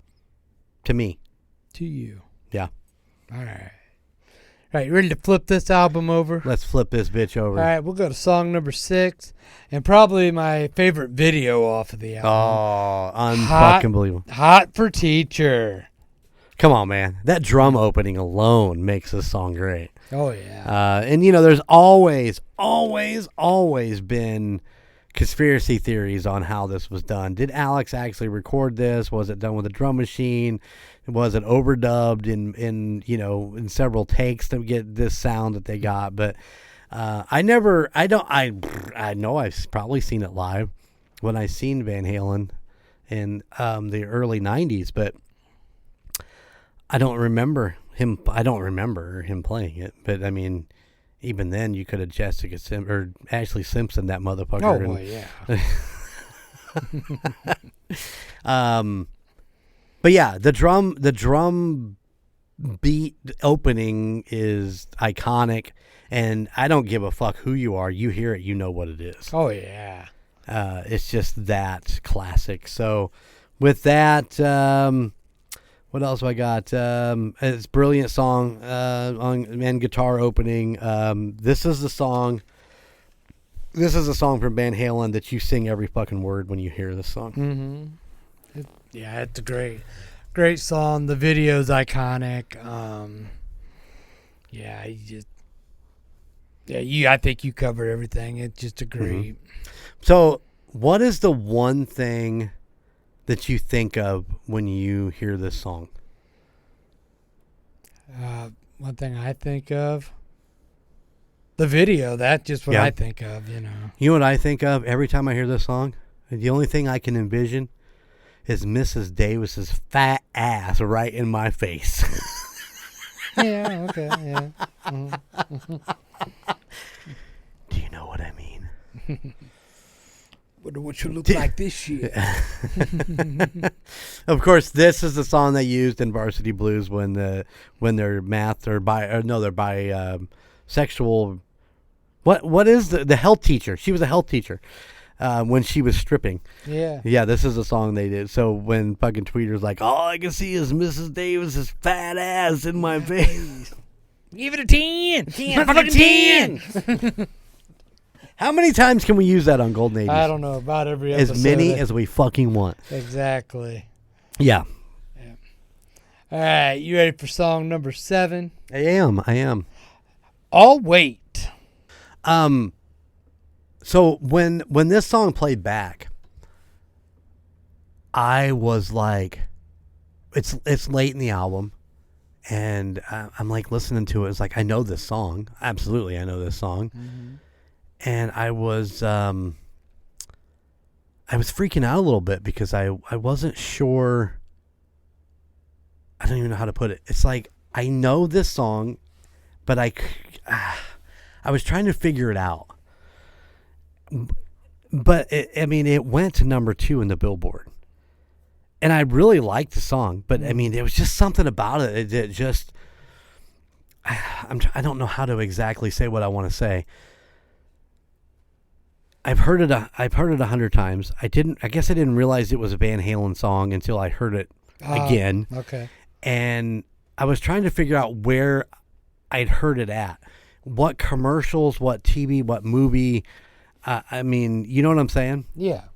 to me. To you. Yeah. All right. All right, you ready to flip this album over? Let's flip this bitch over. All right, we'll go to song number 6, and probably my favorite video off of the album. Oh, unfucking believable. Hot for Teacher. Come on, man. That drum opening alone makes this song great. Oh, yeah. And, there's always been conspiracy theories on how this was done. Did Alex actually record this? Was it done with a drum machine? Was it overdubbed in several takes to get this sound that they got? But I know I've probably seen it live when I seen Van Halen in the early 90s, but I don't remember him playing it. But I mean, even then you could have Jessica or Ashley Simpson that motherfucker. Yeah. But yeah, the drum beat opening is iconic, and I don't give a fuck who you are. You hear it, you know what it is. Oh yeah. It's just that classic. So with that, what else have I got? It's a brilliant song and guitar opening. This is the song from Van Halen that you sing every fucking word when you hear this song. Mm-hmm. It's a great song. The video's iconic. I think you covered everything. It's just a great. Mm-hmm. So, what is the one thing that you think of when you hear this song? One thing I think of, the video. That's just what I think of. You know what I think of every time I hear this song? The only thing I can envision is Mrs. Davis's fat ass right in my face. Yeah, okay, yeah. Mm-hmm. Do you know what I mean? Wonder what you look like this year. Of course, this is the song they used in Varsity Blues when they're bisexual. What is the health teacher? She was a health teacher when she was stripping. Yeah. This is a song they did. So when fucking Tweeter's like, all I can see is Mrs. Davis's fat ass in my face. Give it a 10. 10. How many times can we use that on Golden 80s? I don't know. About every episode. As many as we fucking want. Exactly. Yeah. All right. You ready for song number 7? I am. I'll wait. So when this song played back, I was like, it's late in the album, and I'm like listening to it. It's like, I know this song. Absolutely, I know this song. Mm-hmm. And I was freaking out a little bit because I wasn't sure. I don't even know how to put it. It's like, I know this song, but I was trying to figure it out. But it went to number 2 in the Billboard, and I really liked the song. But it was just something about it. It just, I don't know how to exactly say what I want to say. I've heard it 100 times. I guess I didn't realize it was a Van Halen song until I heard it again. Okay. And I was trying to figure out where I'd heard it at. What commercials, what TV, what movie. You know what I'm saying? Yeah.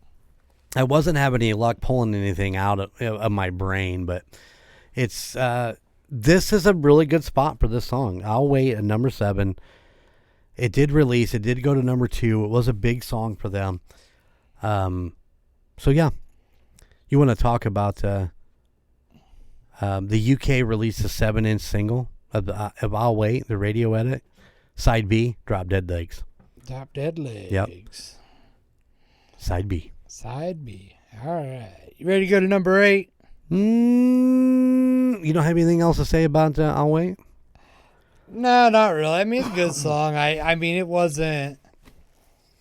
I wasn't having any luck pulling anything out of my brain, but it's this is a really good spot for this song. I'll wait at number 7. It did release. It did go to number 2. It was a big song for them. So yeah, you want to talk about the UK released a 7-inch single of I'll Wait, the radio edit, side B, Drop Dead Legs. Drop Dead Legs. Yep. Side B. Side B. All right. You ready to go to number 8? You don't have anything else to say about I'll Wait? No, not really. It's a good song. It wasn't,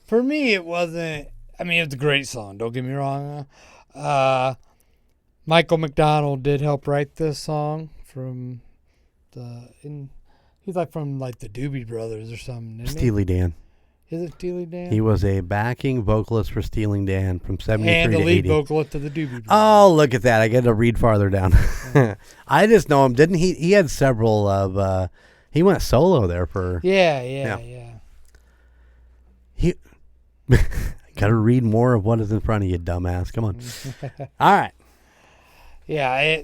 for me, it wasn't, it was a great song. Don't get me wrong. Michael McDonald did help write this song he's like from like the Doobie Brothers or something. Steely Dan. Is it Steely Dan? He was a backing vocalist for Steely Dan from 73 and the to 80. lead vocalist of the Doobie Brothers. Oh, look at that. I got to read farther down. I just know him. Didn't he? He had several of, he went solo there for... Yeah. He got to read more of what is in front of you, dumbass. Come on. All right. Yeah.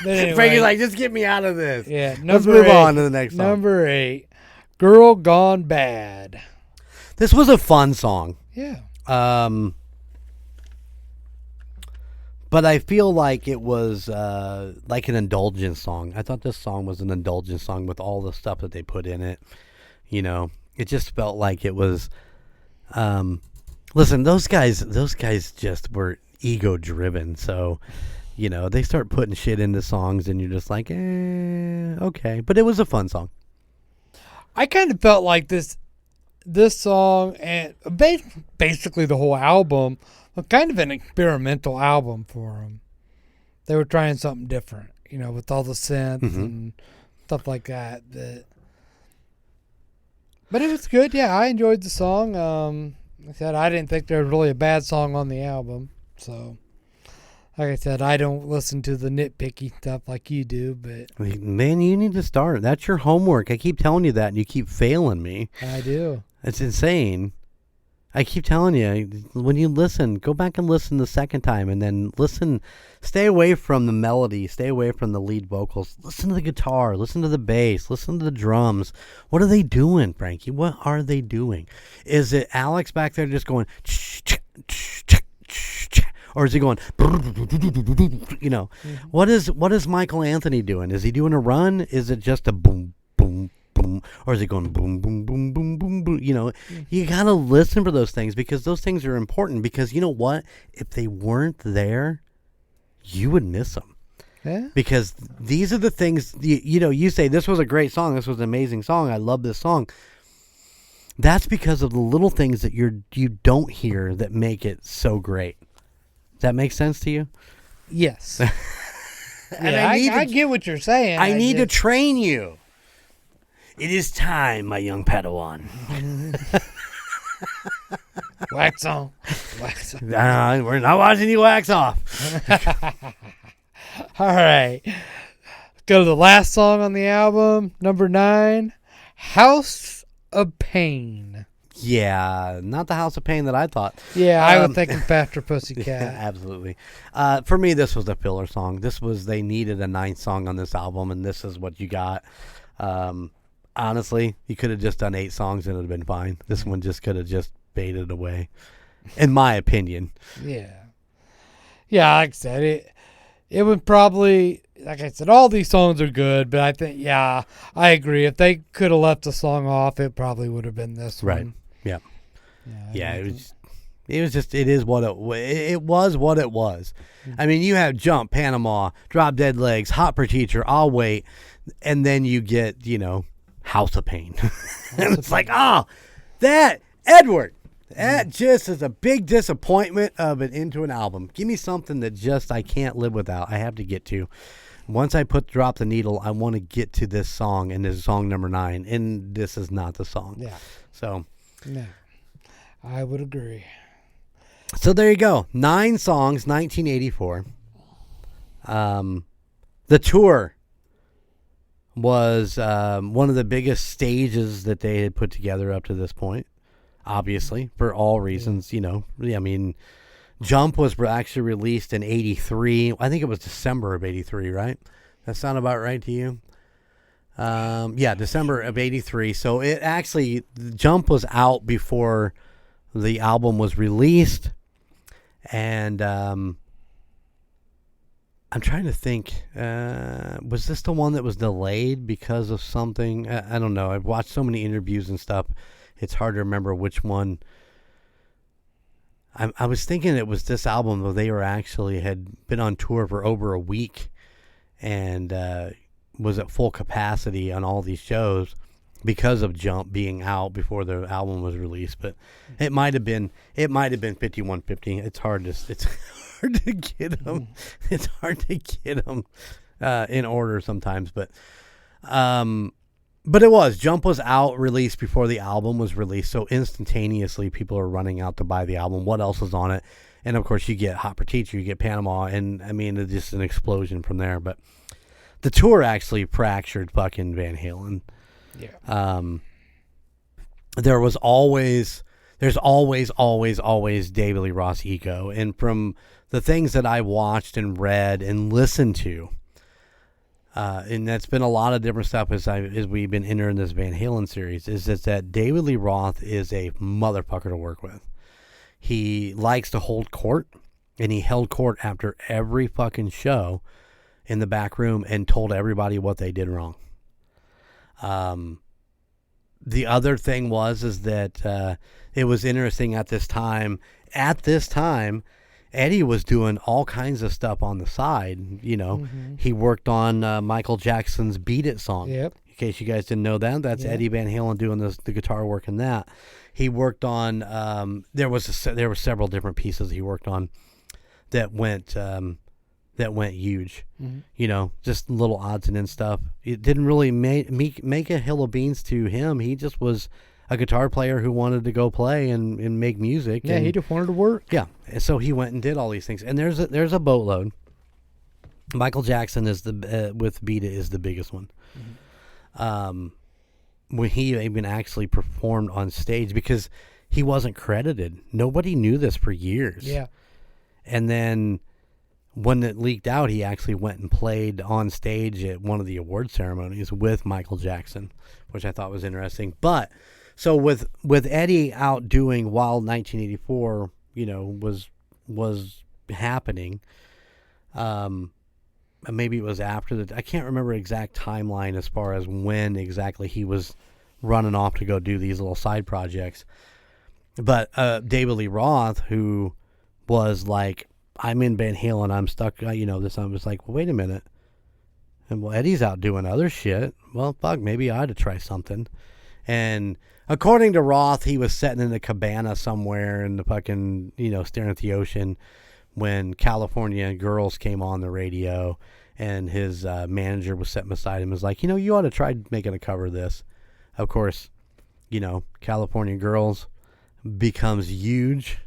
Anyway, Frankie's like, just get me out of this. Yeah. Let's move on to the next song. Number 8, Girl Gone Bad. This was a fun song. Yeah. But I feel like it was like an indulgence song. I thought this song was an indulgence song with all the stuff that they put in it. It just felt like it was. Listen, those guys just were ego driven. So, they start putting shit into songs, and you're just like, okay. But it was a fun song. I kind of felt like this song and basically the whole album. Kind of an experimental album for them. They were trying something different, with all the synths and stuff like that. But it was good. Yeah, I enjoyed the song. Like I said, I didn't think there was really a bad song on the album. So, like I said, I don't listen to the nitpicky stuff like you do. But man, you need to start. That's your homework. I keep telling you that, and you keep failing me. I do. It's insane. I keep telling you, when you listen, go back and listen the second time, and then listen. Stay away from the melody. Stay away from the lead vocals. Listen to the guitar. Listen to the bass. Listen to the drums. What are they doing, Frankie? What are they doing? Is it Alex back there just going, or is he going, What is Michael Anthony doing? Is he doing a run? Is it just a boom, boom, boom? Or is he going boom, boom, boom, boom, boom, boom? You got to listen for those things, because those things are important, because you know what? If they weren't there, you would miss them. Yeah. Because these are the things, you say, this was a great song. This was an amazing song. I love this song. That's because of the little things that you don't hear that make it so great. Does that make sense to you? Yes. And I get what you're saying. I need to train you. It is time, my young Padawan. Wax on. Wax on. We're not watching you wax off. All right. Go to the last song on the album, number 9, House of Pain. Yeah, not the House of Pain that I thought. Yeah, I was thinking Faster Pussycat. Yeah, absolutely. For me, this was a filler song. They needed a 9th song on this album, and this is what you got. Honestly, you could have just done 8 songs and it would have been fine. This one just could have just faded away, in my opinion. Yeah. Yeah, like I said, it would probably, like I said, all these songs are good, but I think, yeah, I agree. If they could have left a song off, it probably would have been this one. Right. Yeah. Yeah, it was what it was. I mean, you have Jump, Panama, Drop Dead Legs, Hot for Teacher, I'll Wait, and then you get, House of Pain. And it's like, that, Edward, that just is a big disappointment of it into an album. Give me something that just I can't live without. I have to get to. Once I Drop the Needle, I want to get to this song, and this is song number 9, and this is not the song. Yeah. So. No, I would agree. So there you go. 9 songs, 1984. The tour was one of the biggest stages that they had put together up to this point, obviously, for all reasons. I mean, Jump was actually released in 83. I think it was December of 83, right? That sound about right to you? Yeah, December of 83. So it actually, Jump was out before the album was released. And I'm trying to think, was this the one that was delayed because of something? I don't know. I've watched so many interviews and stuff. It's hard to remember which one. I was thinking it was this album, though they had been on tour for over a week and was at full capacity on all these shows because of Jump being out before the album was released. But it might have been 5150. It's hard to get them. It's hard to get them in order sometimes. But it was. Jump was out, released before the album was released. So instantaneously people are running out to buy the album. What else is on it? And of course you get Hot for Teacher, you get Panama. And I mean, it's just an explosion from there. But the tour actually fractured fucking Van Halen. Yeah. There's always David Lee Roth's ego. And from the things that I watched and read and listened to, and that's been a lot of different stuff as we've been entering this Van Halen series, is that David Lee Roth is a motherfucker to work with. He likes to hold court, and he held court after every fucking show in the back room and told everybody what they did wrong. The other thing is that it was interesting at this time, Eddie was doing all kinds of stuff on the side. He worked on Michael Jackson's Beat It song. Yep. In case you guys didn't know that, that's Eddie Van Halen doing the guitar work in that. He worked on, there were several different pieces he worked on that went huge. Mm-hmm. Just little odds and ends stuff. It didn't really make a hill of beans to him. He just was a guitar player who wanted to go play and make music. Yeah, he just wanted to work. Yeah, and so he went and did all these things. And there's a boatload. Michael Jackson is with Beat It is the biggest one. Mm-hmm. When he even actually performed on stage, because he wasn't credited. Nobody knew this for years. Yeah. And then when it leaked out, he actually went and played on stage at one of the award ceremonies with Michael Jackson, which I thought was interesting. But so with Eddie out doing while 1984, was happening, maybe it was after I can't remember exact timeline as far as when exactly he was running off to go do these little side projects. But David Lee Roth, who was like, I'm in Van Halen, I'm stuck, this. I was like, well, wait a minute. And Eddie's out doing other shit. Well, fuck, maybe I ought to try something. And according to Roth, he was sitting in a cabana somewhere in the fucking, staring at the ocean when California Girls came on the radio, and his manager was sitting beside him and was like, you ought to try making a cover of this. Of course, California Girls becomes huge.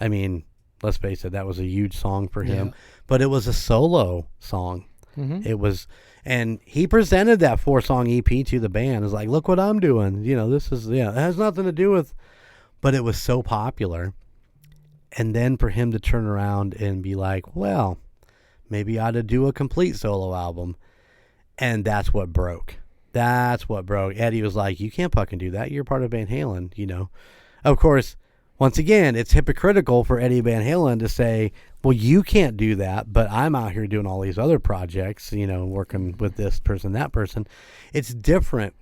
I mean, let's face it, that was a huge song for him. Yeah. But it was a solo song. Mm-hmm. It was, and he presented that 4-song EP to the band. It's like, look what I'm doing. This is, it has nothing to do with, but it was so popular. And then for him to turn around and be like, well, maybe I ought to do a complete solo album. And that's what broke. Eddie was like, you can't fucking do that. You're part of Van Halen, Of course, once again, it's hypocritical for Eddie Van Halen to say, well, you can't do that, but I'm out here doing all these other projects, working with this person, that person. It's different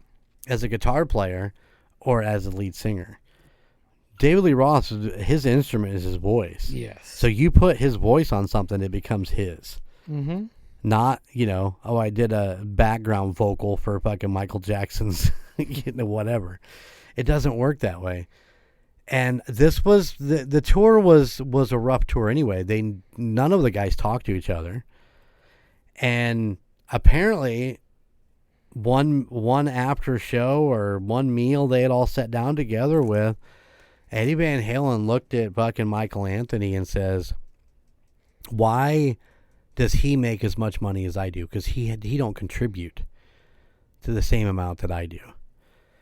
as a guitar player or as a lead singer. David Lee Roth, his instrument is his voice. Yes. So you put his voice on something, it becomes his. Mm-hmm. Not, I did a background vocal for fucking Michael Jackson's, whatever. It doesn't work that way. And this was, the tour was a rough tour anyway. None of the guys talked to each other. And apparently one after show or one meal they had all sat down together with, Eddie Van Halen looked at fucking Michael Anthony and says, why does he make as much money as I do? Because he don't contribute to the same amount that I do.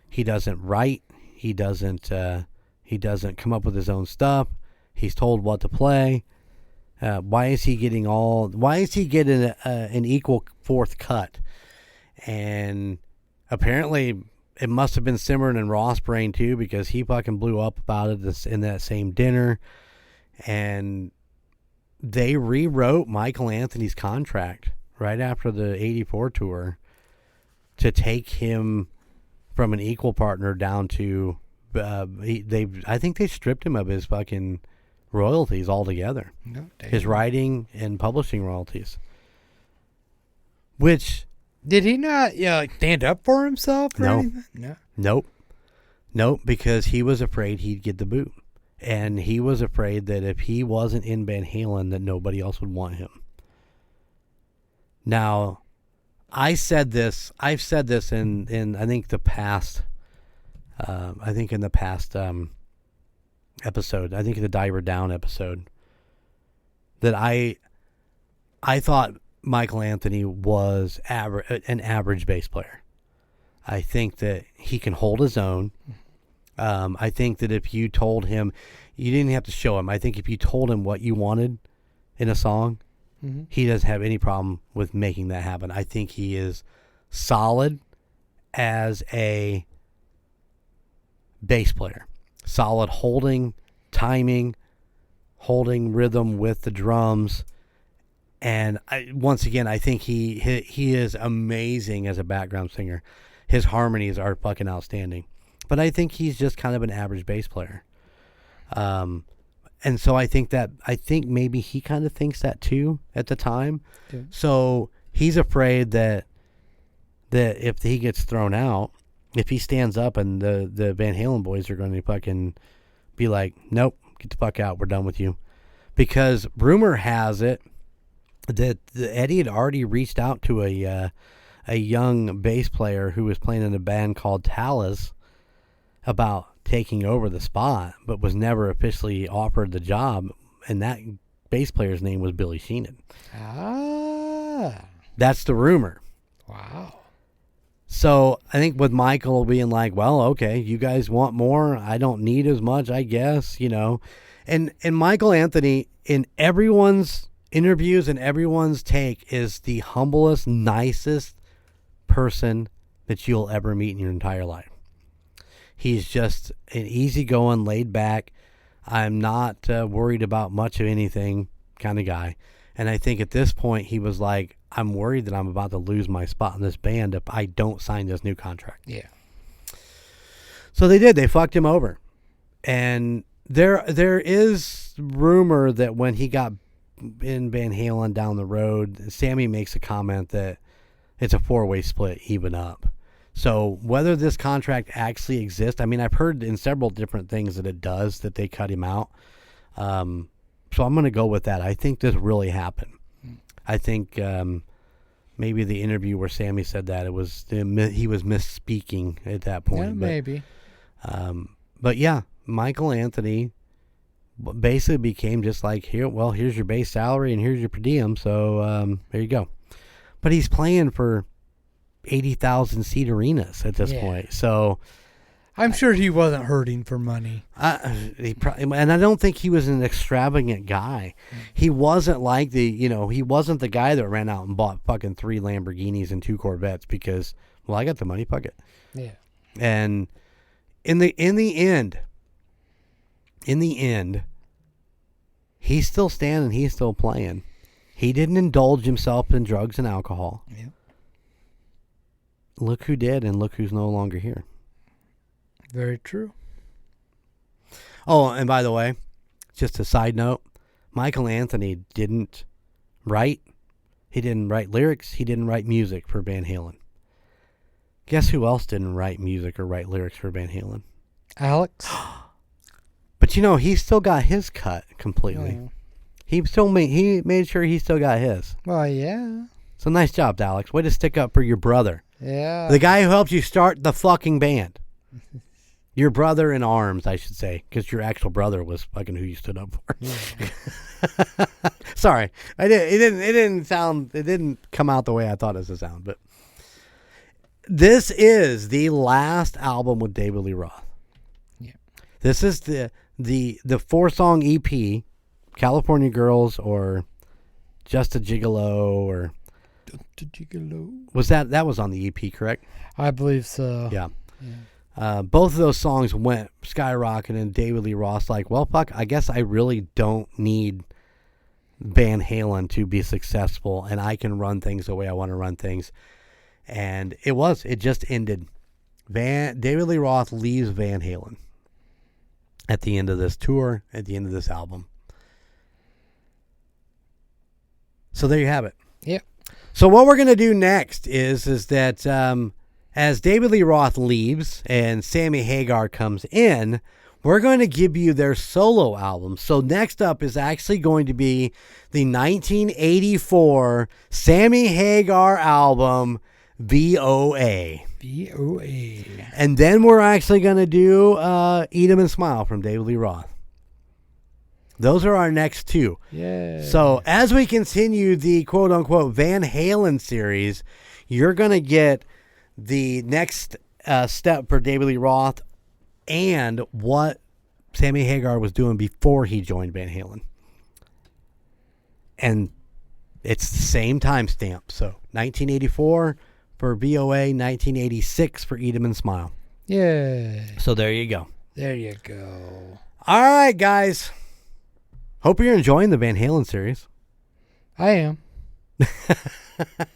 He doesn't write. He doesn't come up with his own stuff. He's told what to play. Why is he getting an equal fourth cut? And apparently it must have been simmering in Roth's brain too, because he fucking blew up about it in that same dinner. And they rewrote Michael Anthony's contract right after the 84 tour to take him from an equal partner down to, I think they stripped him of his fucking royalties altogether. No, his writing and publishing royalties. Which, did he not stand up for himself or anything? No. Nope, because he was afraid he'd get the boot. And he was afraid that if he wasn't in Van Halen, that nobody else would want him. Now, I've said this in I think the past, episode, I think the Diver Down episode, that I thought Michael Anthony was an average bass player. I think that he can hold his own. I think that if you told him, you didn't have to show him. I think if you told him what you wanted in a song, mm-hmm. he doesn't have any problem with making that happen. I think he is solid as a bass player. Solid holding, timing, holding rhythm with the drums. And once again, I think he is amazing as a background singer. His harmonies are fucking outstanding. But I think he's just kind of an average bass player. And so I think maybe he kind of thinks that too at the time. Yeah. So he's afraid that if he gets thrown out, if he stands up and the Van Halen boys are going to fucking be like, nope, get the fuck out, we're done with you. Because rumor has it that Eddie had already reached out to a young bass player who was playing in a band called Talas about taking over the spot, but was never officially offered the job, and that bass player's name was Billy Sheenan. Ah. That's the rumor. Wow. So I think with Michael being like, well, okay, you guys want more, I don't need as much, I guess, And Michael Anthony, in everyone's interviews and everyone's take, is the humblest, nicest person that you'll ever meet in your entire life. He's just an easygoing, laid back, I'm not worried about much of anything kind of guy. And I think at this point he was like, I'm worried that I'm about to lose my spot in this band if I don't sign this new contract. Yeah. So they did. They fucked him over. And there is rumor that when he got in Van Halen down the road, Sammy makes a comment that it's a 4-way split, even up. So whether this contract actually exists, I mean, I've heard in several different things that it does, that they cut him out. So I'm going to go with that. I think this really happened. I think maybe the interview where Sammy said that, he was misspeaking at that point. Yeah, maybe. But yeah, Michael Anthony basically became just like, here's your base salary and here's your per diem. So there you go. But he's playing for 80,000 seat arenas at this point. So I'm sure he wasn't hurting for money. And I don't think he was an extravagant guy. He wasn't like he wasn't the guy that ran out and bought fucking 3 Lamborghinis and 2 Corvettes because, I got the money, fuck it. Yeah. And in the end, he's still standing, he's still playing. He didn't indulge himself in drugs and alcohol. Yeah. Look who did, and look who's no longer here. Very true. Oh, and by the way, just a side note, Michael Anthony didn't write. He didn't write lyrics. He didn't write music for Van Halen. Guess who else didn't write music or write lyrics for Van Halen? Alex. But he still got his cut completely. Oh. He made sure he still got his. Well, yeah. So nice job, Alex. Way to stick up for your brother. Yeah. The guy who helped you start the fucking band. Your brother in arms, I should say, because your actual brother was fucking who you stood up for. Yeah. Sorry, it didn't come out the way I thought it was to sound. But this is the last album with David Lee Roth. Yeah. This is the 4-song EP, California Girls or Just a Gigolo or Just a Gigolo. Was that was on the EP, correct? I believe so. Yeah. Both of those songs went skyrocketing, and David Lee Roth's like, well, fuck, I guess I really don't need Van Halen to be successful, and I can run things the way I want to run things. And it just ended. David Lee Roth leaves Van Halen at the end of this tour, at the end of this album. So there you have it. Yep. So what we're going to do next is that as David Lee Roth leaves and Sammy Hagar comes in, we're going to give you their solo album. So next up is actually going to be the 1984 Sammy Hagar album, VOA. VOA. And then we're actually going to do Eat 'Em and Smile from David Lee Roth. Those are our next two. Yeah. So as we continue the quote-unquote Van Halen series, you're going to get the next step for David Lee Roth and what Sammy Hagar was doing before he joined Van Halen. And it's the same timestamp. So 1984 for VOA, 1986 for Eat 'Em and Smile. Yeah. So there you go. There you go. All right, guys. Hope you're enjoying the Van Halen series. I am.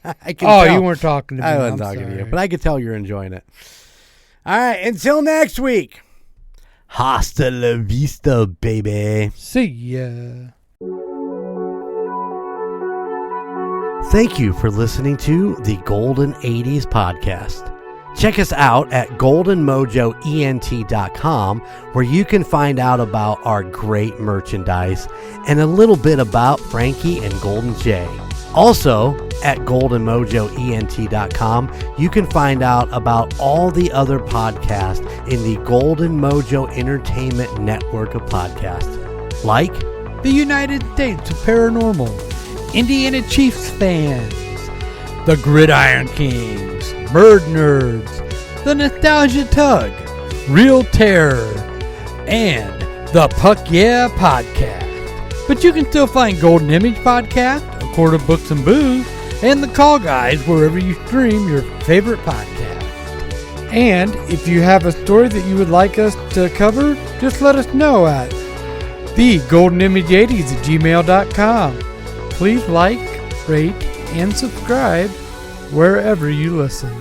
I can tell. You weren't talking to me. I wasn't talking to you, but I could tell you're enjoying it. All right, until next week. Hasta la vista, baby. See ya. Thank you for listening to the Golden 80s podcast. Check us out at goldenmojoent.com, where you can find out about our great merchandise and a little bit about Frankie and Golden J. Also, at goldenmojoent.com, you can find out about all the other podcasts in the Golden Mojo Entertainment network of podcasts, like the United States of Paranormal, Indiana Chiefs fans, the Gridiron Kingz, MurdNerds, the Nostalgia Tug, Real Terror, and the Puck Yeah Podcast. But you can still find Golden Image Podcast, A Quart of Books and Booze, and the Call Guys wherever you stream your favorite podcast. And if you have a story that you would like us to cover, just let us know at thegoldenimage80s@gmail.com. Please like, rate, and subscribe wherever you listen.